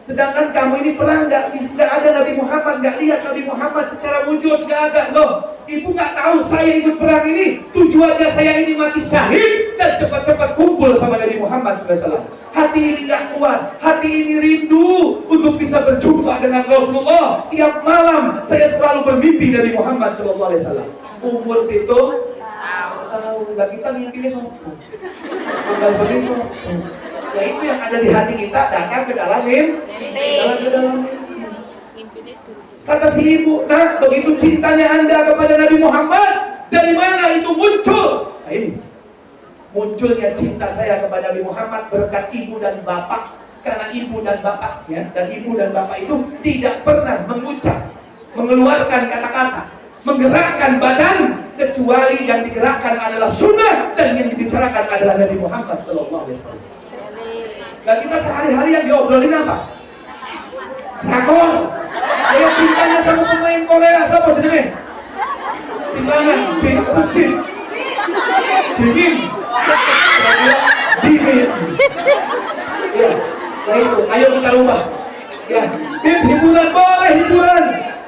S5: Sedangkan kamu ini perang nggak ada Nabi Muhammad, nggak lihat Nabi Muhammad secara wujud, nggak ada loh. Ibu nggak tahu saya ikut perang ini tujuannya saya ini mati syahid dan cepat-cepat kumpul sama Nabi Muhammad SAW. Hati ini nggak kuat, hati ini rindu untuk bisa berjumpa dengan Rasulullah. Tiap malam saya selalu bermimpi Nabi Muhammad SAW. Umur itu tahu nggak, kita mimpinya sombong, tinggal beri sombong. Ya itu yang ada di hati kita datang ke dalam mimpi. Kata si ibu, nah begitu cintanya Anda kepada Nabi Muhammad, dari mana itu muncul? Nah ini munculnya cinta saya kepada Nabi Muhammad berkat ibu dan bapak. Karena ibu dan bapaknya, dan ibu dan bapak itu tidak pernah mengeluarkan kata-kata, menggerakkan badan, kecuali yang digerakkan adalah sunnah dan yang dibicarakan adalah Nabi Muhammad SAW. Dan kita sehari-hari yang diobrolin apa? Rakor. Saya cintanya sama pemain Korea, siapa jenenge? Cintanya Jimin. Ya, nah itu, ayo kita rubah. Ya, hiburan boleh hiburan.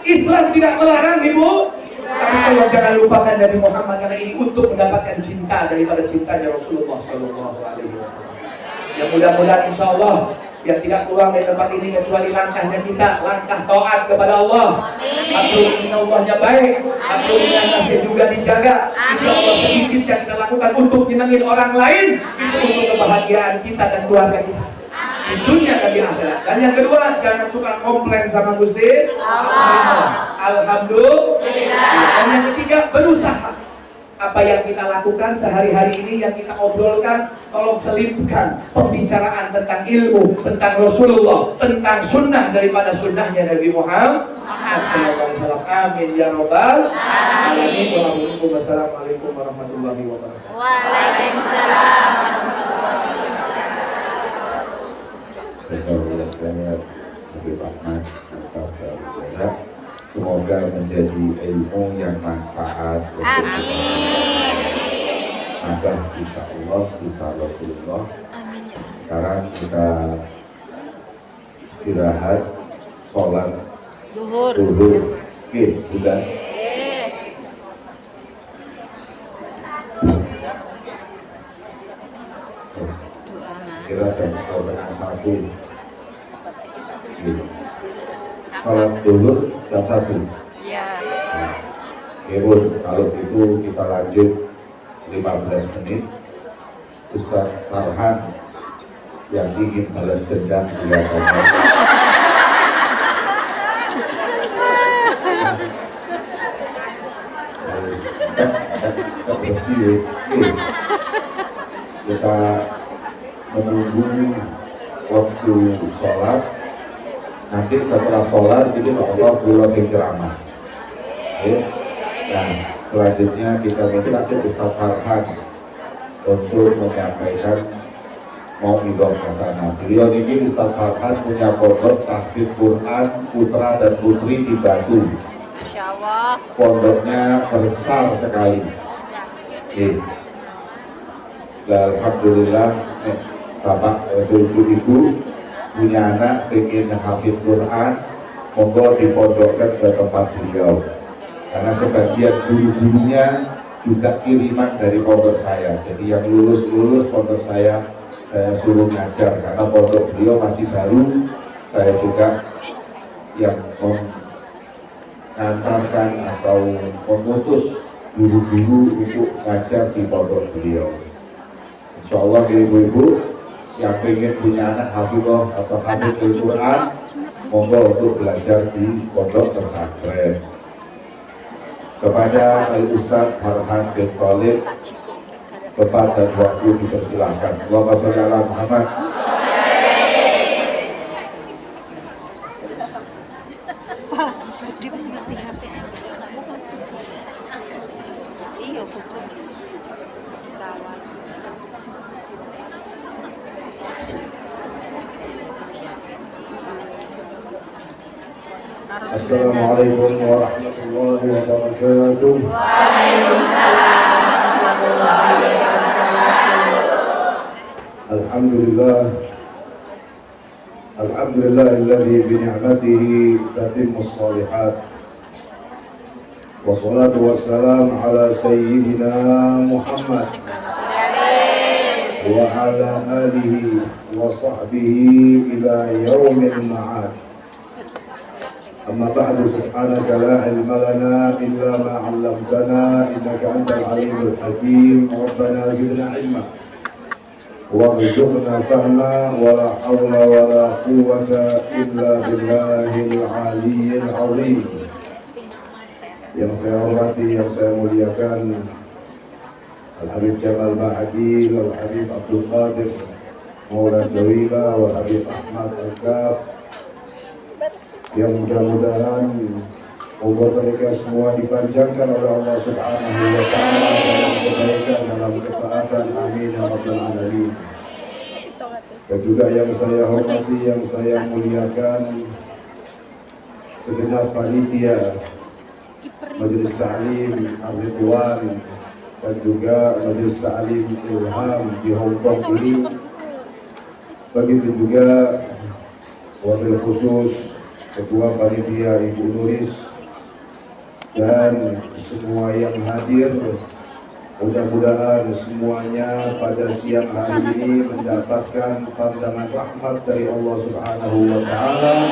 S5: Islam tidak melarang ibu. Tapi tolong jangan lupakan Nabi Muhammad, karena ini untuk mendapatkan cinta daripada cintanya Rasulullah SAW. Ya mudah-mudahan insya Allah yang tidak keluar dari tempat ini kecuali langkahnya kita, langkah taat kepada Allah. Allahnya baik, nasib juga dijaga. Insya Allah sedikit yang kita lakukan untuk menyenangin orang lain, itu untuk kebahagiaan kita dan keluarga kita di dunia dan di akhirat. Dan yang kedua, jangan suka komplain sama Gusti Allah. Alhamdulillah. Dan yang ketiga, berusaha. Apa yang kita lakukan sehari-hari ini, yang kita obrolkan, tolong selipkan pembicaraan tentang ilmu, tentang Rasulullah, tentang sunnah daripada sunnahnya Nabi Muhammad SAW. Amin ya robbal alamin. Wassalamualaikum warahmatullahi wabarakatuh.
S4: Waalaikumsalam.
S2: Semoga menjadi ilmu yang manfaat.
S4: Amin.
S2: Agar cinta Allah, cinta Rasulullah. Sekarang kita istirahat, sholat duhur. Oke, sudah. Kira jam 1:30. sholat dulu jam 1.
S4: Ya.
S2: Oke Bun, kalau itu kita lanjut 15 menit. Ustaz Farhan yang ingin balas dendam kelihatannya. Bersih, kita menunggu waktu sholat. Nanti setelah sholat itu Allah kula sing ceramah. Oke. Nah, selanjutnya kita minta Ustaz Farhan untuk menyampaikan mau ibadah ke sana. Beliau ini Ustaz Farhan punya pondok tahfidz Quran putra dan putri di Batu.
S4: Masya Allah.
S2: Pondoknya besar sekali. Alhamdulillah, Bapak Ibu punya anak ingin hafidz Quran, monggo dipondokkan ke tempat beliau. Karena sebagian guru-gurunya juga kiriman dari pondok saya. Jadi yang lulus pondok saya suruh ngajar karena pondok beliau masih baru. Saya juga yang mengantarkan atau memutus guru-guru untuk ngajar di pondok beliau. Insya Allah ibu-ibu yang ingin punya anak hafidhah atau hafidz Quran, monggo untuk belajar di pondok pesantren. Kepada Al-Ustaz Farhan bin Thalib, tempat dan waktu dipersilahkan. Allahumma sholli ala Muhammad. Assalamualaikum warahmatullahi wabarakatuh.
S3: Waalaikumsalam warahmatullahi wabarakatuh.
S2: Alhamdulillah. Alhamdulillahilladzi bi ni'matihi tatimmus shalihat. Wassalatu wassalamu ala sayyidina Muhammad wa ala alihi wa sahbihi ila yaumil ma'ad. Amma ba'du, subhanaka la ilma lana illa ma 'allamtana innaka antal alimul hakim. Rabbana zidna ilma warzuqna fahma wa la hawla wa la quwwata illa billahil aliyyil azim. Yang saya hormati, yang saya muliakan Al-Habib Jamal Mahdi, Al-Habib Abdul Qadir Maulana Zawila, Al-Habib Ahmad Al-Kaf, yang mudah-mudahan umur mereka semua dipanjangkan oleh Allah Subhanahu wa Ta'ala dalam kebaikan, dalam ketaatan. Amin ya rabbal alamin. Dan juga yang saya hormati, yang saya muliakan segenap panitia Majelis Ta'lim Ar-Ridwan dan juga Majelis Ta'lim Ilham di Hong Kong ini. Begitu juga wabil khusus Ketua Panitia Ibu Nuris dan semua yang hadir. Mudah-mudahan semuanya pada siang hari ini mendapatkan pandangan rahmat dari Allah Subhanahu wa Ta'ala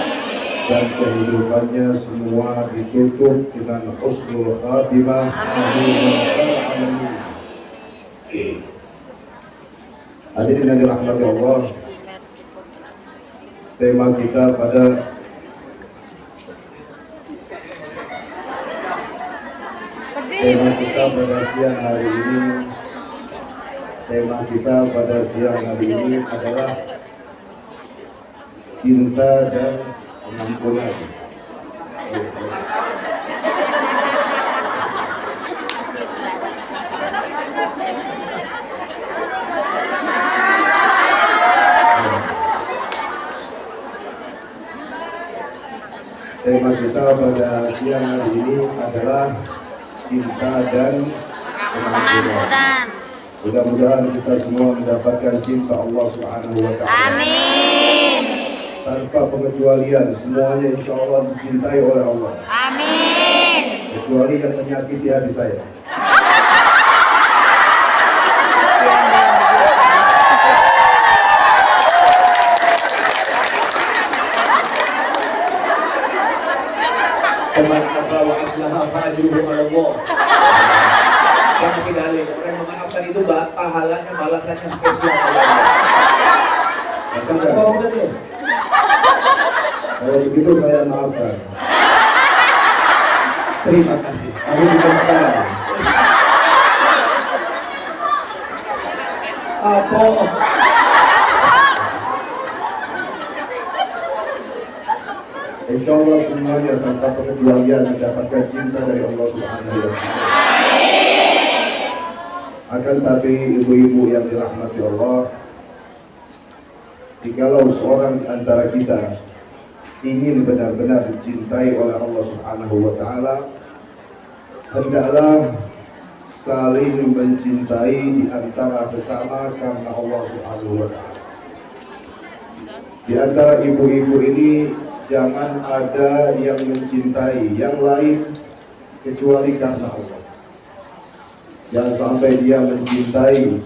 S2: dan kehidupannya semua ditutup dengan husnul khatimah. Amin. Hadirin yang dirahmati Allah, tema kita pada siang hari ini adalah cinta dan pengampunan. Tema kita pada siang hari ini adalah cinta dan pengampunan. Mudah-mudahan kita semua mendapatkan cinta Allah Subhanahu wa Ta'ala.
S4: Amin.
S2: Tanpa pengecualian, semuanya insya Allah dicintai oleh Allah.
S4: Amin.
S2: Kecuali yang menyakiti hati saya.
S5: laha fa'ajruhu 'ala Allah. Yang masih dalil, orang yang memaafkan itu pahalanya, balasannya spesial. Kenapa udah tuh?
S1: Kalau begitu saya maafkan.
S5: Terima kasih.
S1: Aku bukan sekarang.
S5: Apa?
S1: Insya Allah semuanya tanpa pengecualian mendapatkan cinta dari Allah Subhanahu wa Ta'ala. Akan tapi ibu-ibu yang dirahmati Allah, jikalau seorang di antara kita ingin benar-benar dicintai oleh Allah Subhanahu wa Ta'ala, hendaklah saling mencintai di antara sesama karena Allah Subhanahu wa Ta'ala. Di antara ibu-ibu ini jangan ada yang mencintai yang lain kecuali karena Allah. Jangan sampai dia mencintai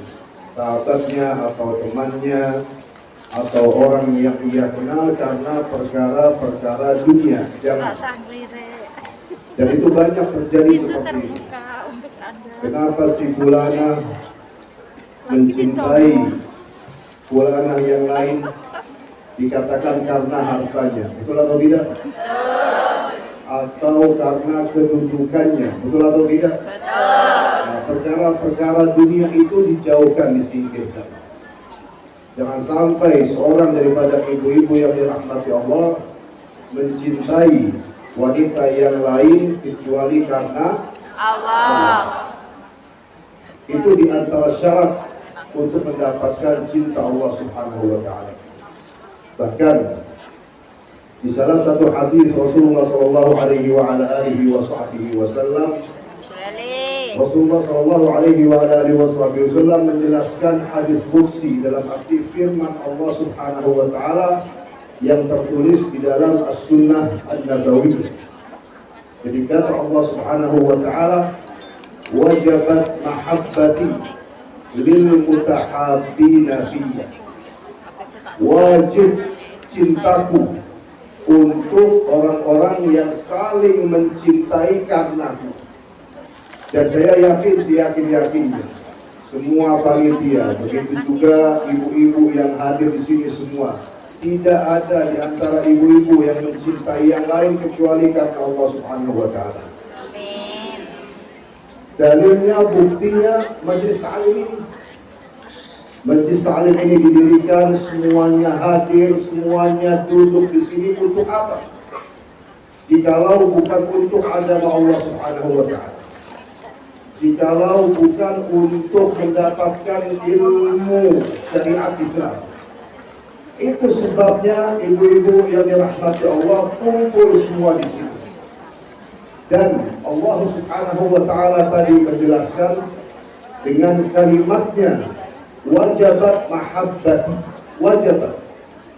S1: sahabatnya atau temannya atau orang yang ia kenal karena perkara-perkara dunia. Jangan. Dan itu banyak terjadi seperti itu. Kenapa si fulana mencintai fulana yang lain? Dikatakan karena hartanya, betul atau tidak? Atau karena kedudukannya, betul atau tidak? Nah, perkara-perkara dunia itu dijauhkan, disingkirkan. Jangan sampai seorang daripada ibu-ibu yang dirahmati Allah mencintai wanita yang lain kecuali karena Allah. Itu di antara syarat untuk mendapatkan cinta Allah Subhanahu wa Ta'ala. Bahkan di salah satu hadis Rasulullah sallallahu alaihi wa ala alihi wasallam, Rasulullah sallallahu alaihi wa ala alihi wasallam menjelaskan hadis qudsi dalam arti firman Allah Subhanahu wa Ta'ala yang tertulis di dalam As-Sunnah An-Nabawiyah. Jadi kata Allah Subhanahu wa Ta'ala, wajabat mahabbati lil mutahabbina fiyya. Wajib cintaku untuk orang-orang yang saling mencintai karenaku. Dan saya yakin, seyakin-yakinnya semua panitia, begitu juga ibu-ibu yang hadir di sini semua, tidak ada di antara ibu-ibu yang mencintai yang lain kecuali karena Allah Subhanahu wa Ta'ala. Dalilnya, buktinya majelis ta'lim ini. Majelis ta'lim ini didirikan, semuanya hadir, semuanya duduk di sini untuk apa? Jikalau bukan untuk agama Allah Subhanahu wa Ta'ala, jikalau bukan untuk mendapatkan ilmu syariat Islam. Itu sebabnya ibu-ibu yang dirahmati Allah kumpul semua di sini. Dan Allah Subhanahu wa Ta'ala tadi menjelaskan dengan kalimatnya, wajabat mahabbati, wajabat.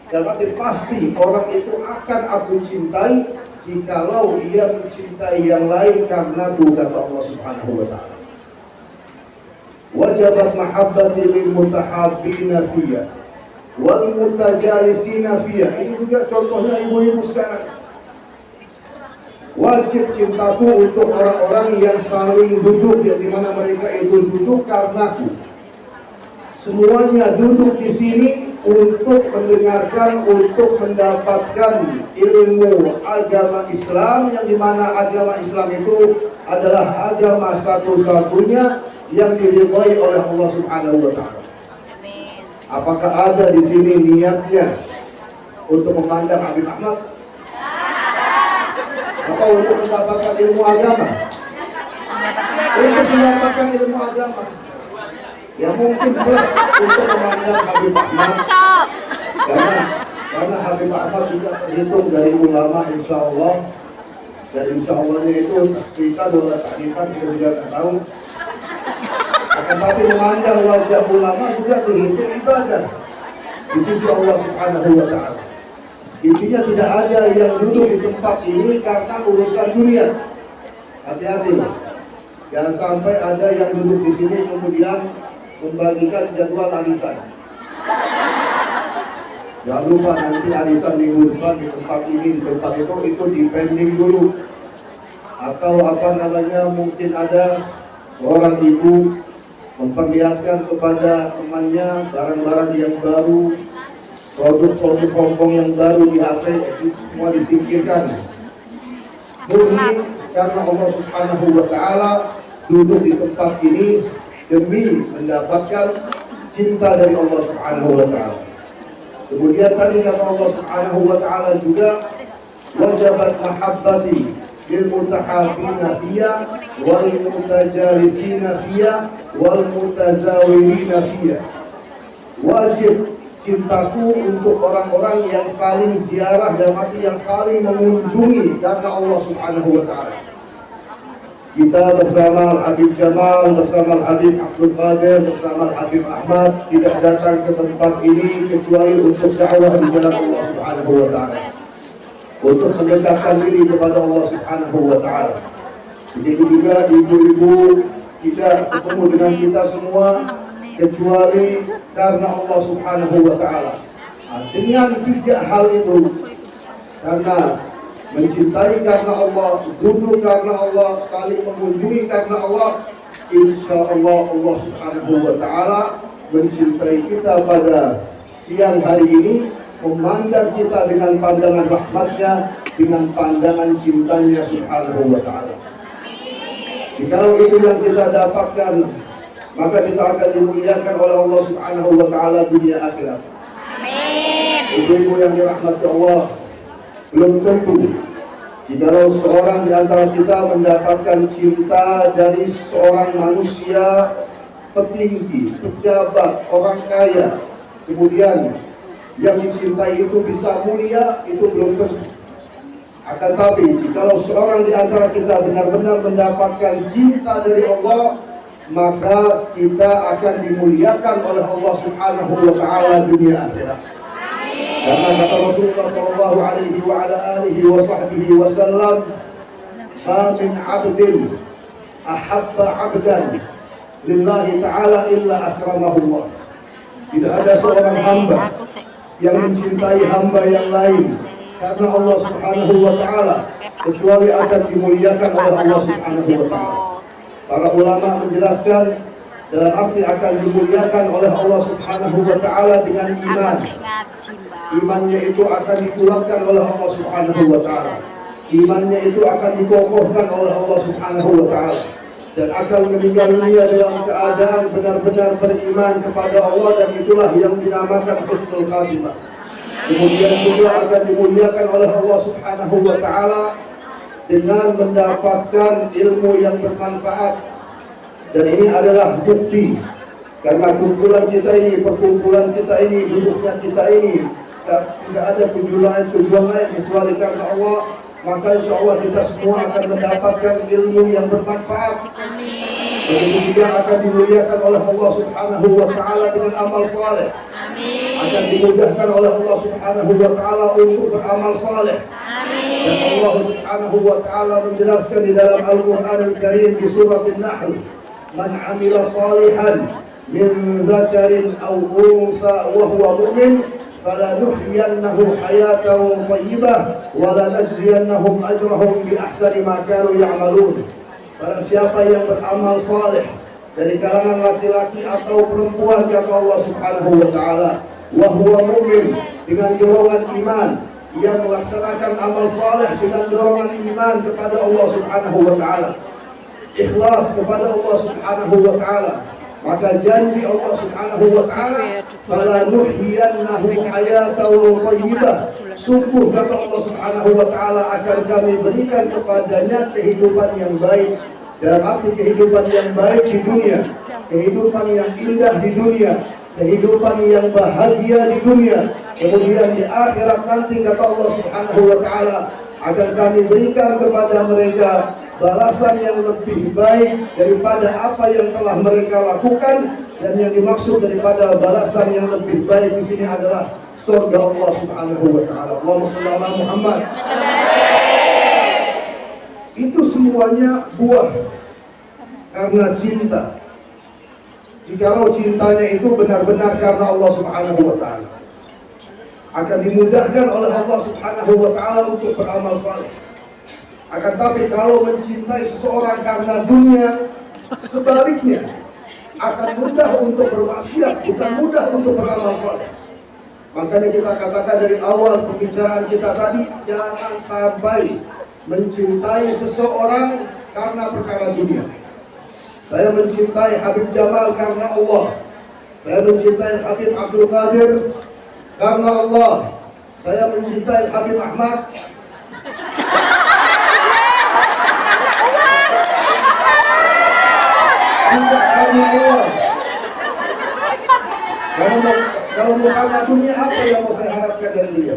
S1: Dan pasti orang itu akan aku cintai jikalau ia mencintai yang lain karena kata Allah Subhanahu wa Ta'ala. Wajabat mahabbati lil mutahabbina fiyya wal mutajalisina fiyya. Ini juga contohnya ibu-ibu sekarang. Wajib cintaku untuk orang-orang yang saling duduk, yang dimana mereka itu duduk karenaku. Semuanya duduk di sini untuk mendengarkan, untuk mendapatkan ilmu agama Islam, yang dimana agama Islam itu adalah agama satu-satunya yang diridhai oleh Allah Subhanahu wa Ta'ala. Apakah ada di sini niatnya untuk memandang Habib Ahmad? Atau untuk mendapatkan ilmu agama? Untuk mendapatkan ilmu agama. Ya mungkin plus untuk memandang Habib Ahmad, karena Habib Ahmad juga terhitung dari ulama, insya Allah. Dan insya Allahnya itu kita doa takrifan kita juga tidak tahu. Akan tapi memandang wajah ulama juga terhitung ibadah di sisi Allah Subhanahu wa Ta'ala. Intinya tidak ada yang duduk di tempat ini karena urusan dunia. Hati-hati, jangan sampai ada yang duduk di sini kemudian membagikan jadwal arisan. Jangan lupa nanti arisan minggu depan di tempat ini, di tempat itu dipending dulu.
S6: atau mungkin ada seorang ibu memperlihatkan kepada temannya barang-barang yang baru, produk-produk Hongkong yang baru di HP, itu semua disingkirkan. Murni karena Allah Subhanahu wa Ta'ala duduk di tempat ini demi mendapatkan cinta dari Allah Subhanahu wa Ta'ala. Kemudian tadi kata Allah Subhanahu wa Ta'ala juga, wajabat mahabbati lil mutahabbina fiyya wal mutajalisina fiyya wal mutazawirina fiyya. Wajib cintaku untuk orang-orang yang saling ziarah dan yang saling mengunjungi karena Allah Subhanahu wa Ta'ala. Kita bersama Habib Jamal, bersama Habib Abdul Qadir, bersama Habib Ahmad tidak datang ke tempat ini kecuali untuk dakwah di jalan Allah Subhanahu wa Ta'ala, untuk mendekatkan diri kepada Allah Subhanahu wa Ta'ala. Begitu juga ibu-ibu tidak bertemu dengan kita semua kecuali karena Allah Subhanahu wa Ta'ala. Dengan tiga hal itu, karena mencintai karena Allah, duduk karena Allah, saling mengunjungi karena Allah, insya Allah Allah Subhanahu wa Ta'ala mencintai kita pada siang hari ini, memandang kita dengan pandangan rahmatnya, dengan pandangan cintanya Subhanahu wa Ta'ala. Jikalau itu yang kita dapatkan, maka kita akan dimuliakan oleh Allah Subhanahu wa Ta'ala dunia akhirat.
S4: Amin.
S6: Ibu-ibu yang dirahmati Allah, belum tentu jikalau seorang di antara kita mendapatkan cinta dari seorang manusia petinggi, pejabat, orang kaya, kemudian yang dicintai itu bisa mulia, itu belum tentu. Akan tapi jikalau seorang di antara kita benar-benar mendapatkan cinta dari Allah, maka kita akan dimuliakan oleh Allah Subhanahu wa Ta'ala dunia akhirat. Karena kata Rasulullah sallallahu alaihi wa ala alihi wa sahbihi wasallam, "Ma min 'abdin ahabba 'abdan lillahi ta'ala illa akramahu Allah." Tidak ada seorang hamba yang mencintai hamba yang lain karena Allah Subhanahu wa Ta'ala kecuali akan dimuliakan oleh Allah Subhanahu wa Ta'ala. Para ulama menjelaskan dalam arti akan dimuliakan oleh Allah Subhanahu wa Ta'ala dengan iman. Imannya itu akan dikuatkan oleh Allah Subhanahu wa Ta'ala. Imannya itu akan dikokohkan oleh Allah Subhanahu wa Ta'ala, dan akan meninggal dunia dalam keadaan benar-benar beriman kepada Allah, dan itulah yang dinamakan husnul khatimah. Kemudian juga akan dimuliakan oleh Allah Subhanahu wa Ta'ala dengan mendapatkan ilmu yang bermanfaat. Dan ini adalah bukti karena kumpulan kita ini, perkumpulan kita ini, duduknya kita ini tidak ada tujuan lain kecuali karena Allah, maka insya Allah kita semua akan mendapatkan ilmu yang bermanfaat. Begitu juga akan dimuliakan oleh Allah Subhanahu wa Ta'ala dengan amal saleh. Akan dimudahkan oleh Allah Subhanahu wa Ta'ala untuk beramal saleh. Dan Allah Subhanahu wa Ta'ala menjelaskan di dalam Al-Quran Al-Karim di surat An-Nahl, "Man 'amila salihan min dzakarin aw unsa wa huwa mu'min falanuhyiyannahu hayatan thayyibah wa lanajziyannahum ajrahum bi ahsani ma kanu ya'malun." Barang siapa yang beramal saleh dari kalangan laki-laki atau perempuan, kata Allah Subhanahu wa Ta'ala, wa huwa mu'min, dengan dorongan iman, yang melaksanakan amal saleh dengan dorongan iman kepada Allah Subhanahu wa Ta'ala, ikhlas kepada Allah Subhanahu wa Ta'ala, maka janji Allah Subhanahu wa Ta'ala, fala nuhyiyannahu hayatan thayyibah, sungguh kata Allah Subhanahu wa Ta'ala akan kami berikan kepadanya kehidupan yang baik. Dalam arti kehidupan yang baik di dunia, kehidupan yang indah di dunia, kehidupan yang bahagia di dunia. Kemudian di akhirat nanti kata Allah Subhanahu wa Ta'ala akan kami berikan kepada mereka balasan yang lebih baik daripada apa yang telah mereka lakukan. Dan yang dimaksud daripada balasan yang lebih baik di sini adalah surga Allah Subhanahu wa Ta'ala. Allahumma shalli ala Muhammad. Itu semuanya buah karena cinta. Jikalau cintanya itu benar-benar karena Allah Subhanahu wa Ta'ala, akan dimudahkan oleh Allah Subhanahu wa Ta'ala untuk beramal saleh. Akan tapi kalau mencintai seseorang karena dunia, sebaliknya akan mudah untuk bermaksiat, bukan mudah untuk beramal saleh. Makanya kita katakan dari awal pembicaraan kita tadi, jangan sampai mencintai seseorang karena perkara dunia. Saya mencintai Habib Jamal karena Allah. Saya mencintai Habib Abdul Qadir karena Allah. Saya mencintai Habib Ahmad juga karena Allah. Kalau mau karena dunia, apa yang mau saya harapkan dari beliau?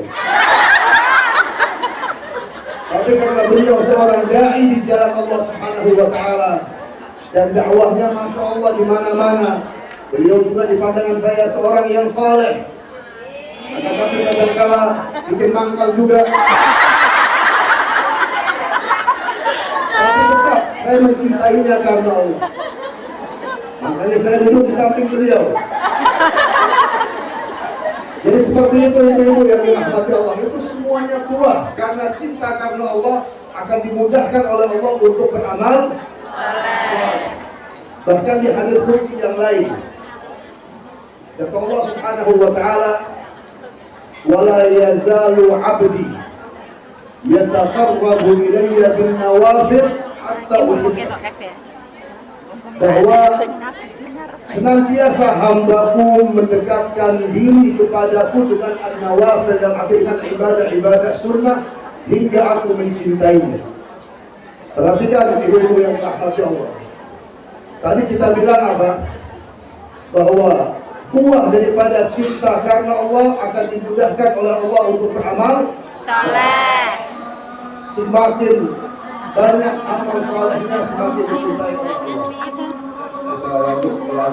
S6: Tapi karena beliau seorang dai di jalan Allah Subhanahu wa taala dan dakwahnya masya Allah di mana-mana. Beliau juga di pandangan saya seorang yang saleh. Akan tapi kadang-kala bikin mangkal juga. Tapi tetap saya mencintainya karena Allah. Makanya saya duduk di samping beliau. Jadi seperti itu ibu-ibu yang dirahmati Allah, itu semuanya buah karena cinta karena Allah akan dimudahkan oleh Allah untuk beramal saleh. Bahkan di hadis qudsi yang lain, kata Allah Subhanahu wa taala, "Wala yazalu 'abdi yataqarrabu ilayya bin nawafil hatta uhibba." Bahwa senantiasa hambaku mendekatkan diri kepadaku dengan an-nawafil, dan dengan ibadah-ibadah sunnah hingga aku mencintainya. Perhatikan ibu-ibu yang dirahmati Allah. Tadi kita bilang apa? Bahwa buah daripada cinta karena Allah akan dimudahkan oleh Allah untuk beramal
S4: saleh.
S6: Semakin banyak amal salehnya, semakin dicintai oleh Allah. Kita lanjut setelah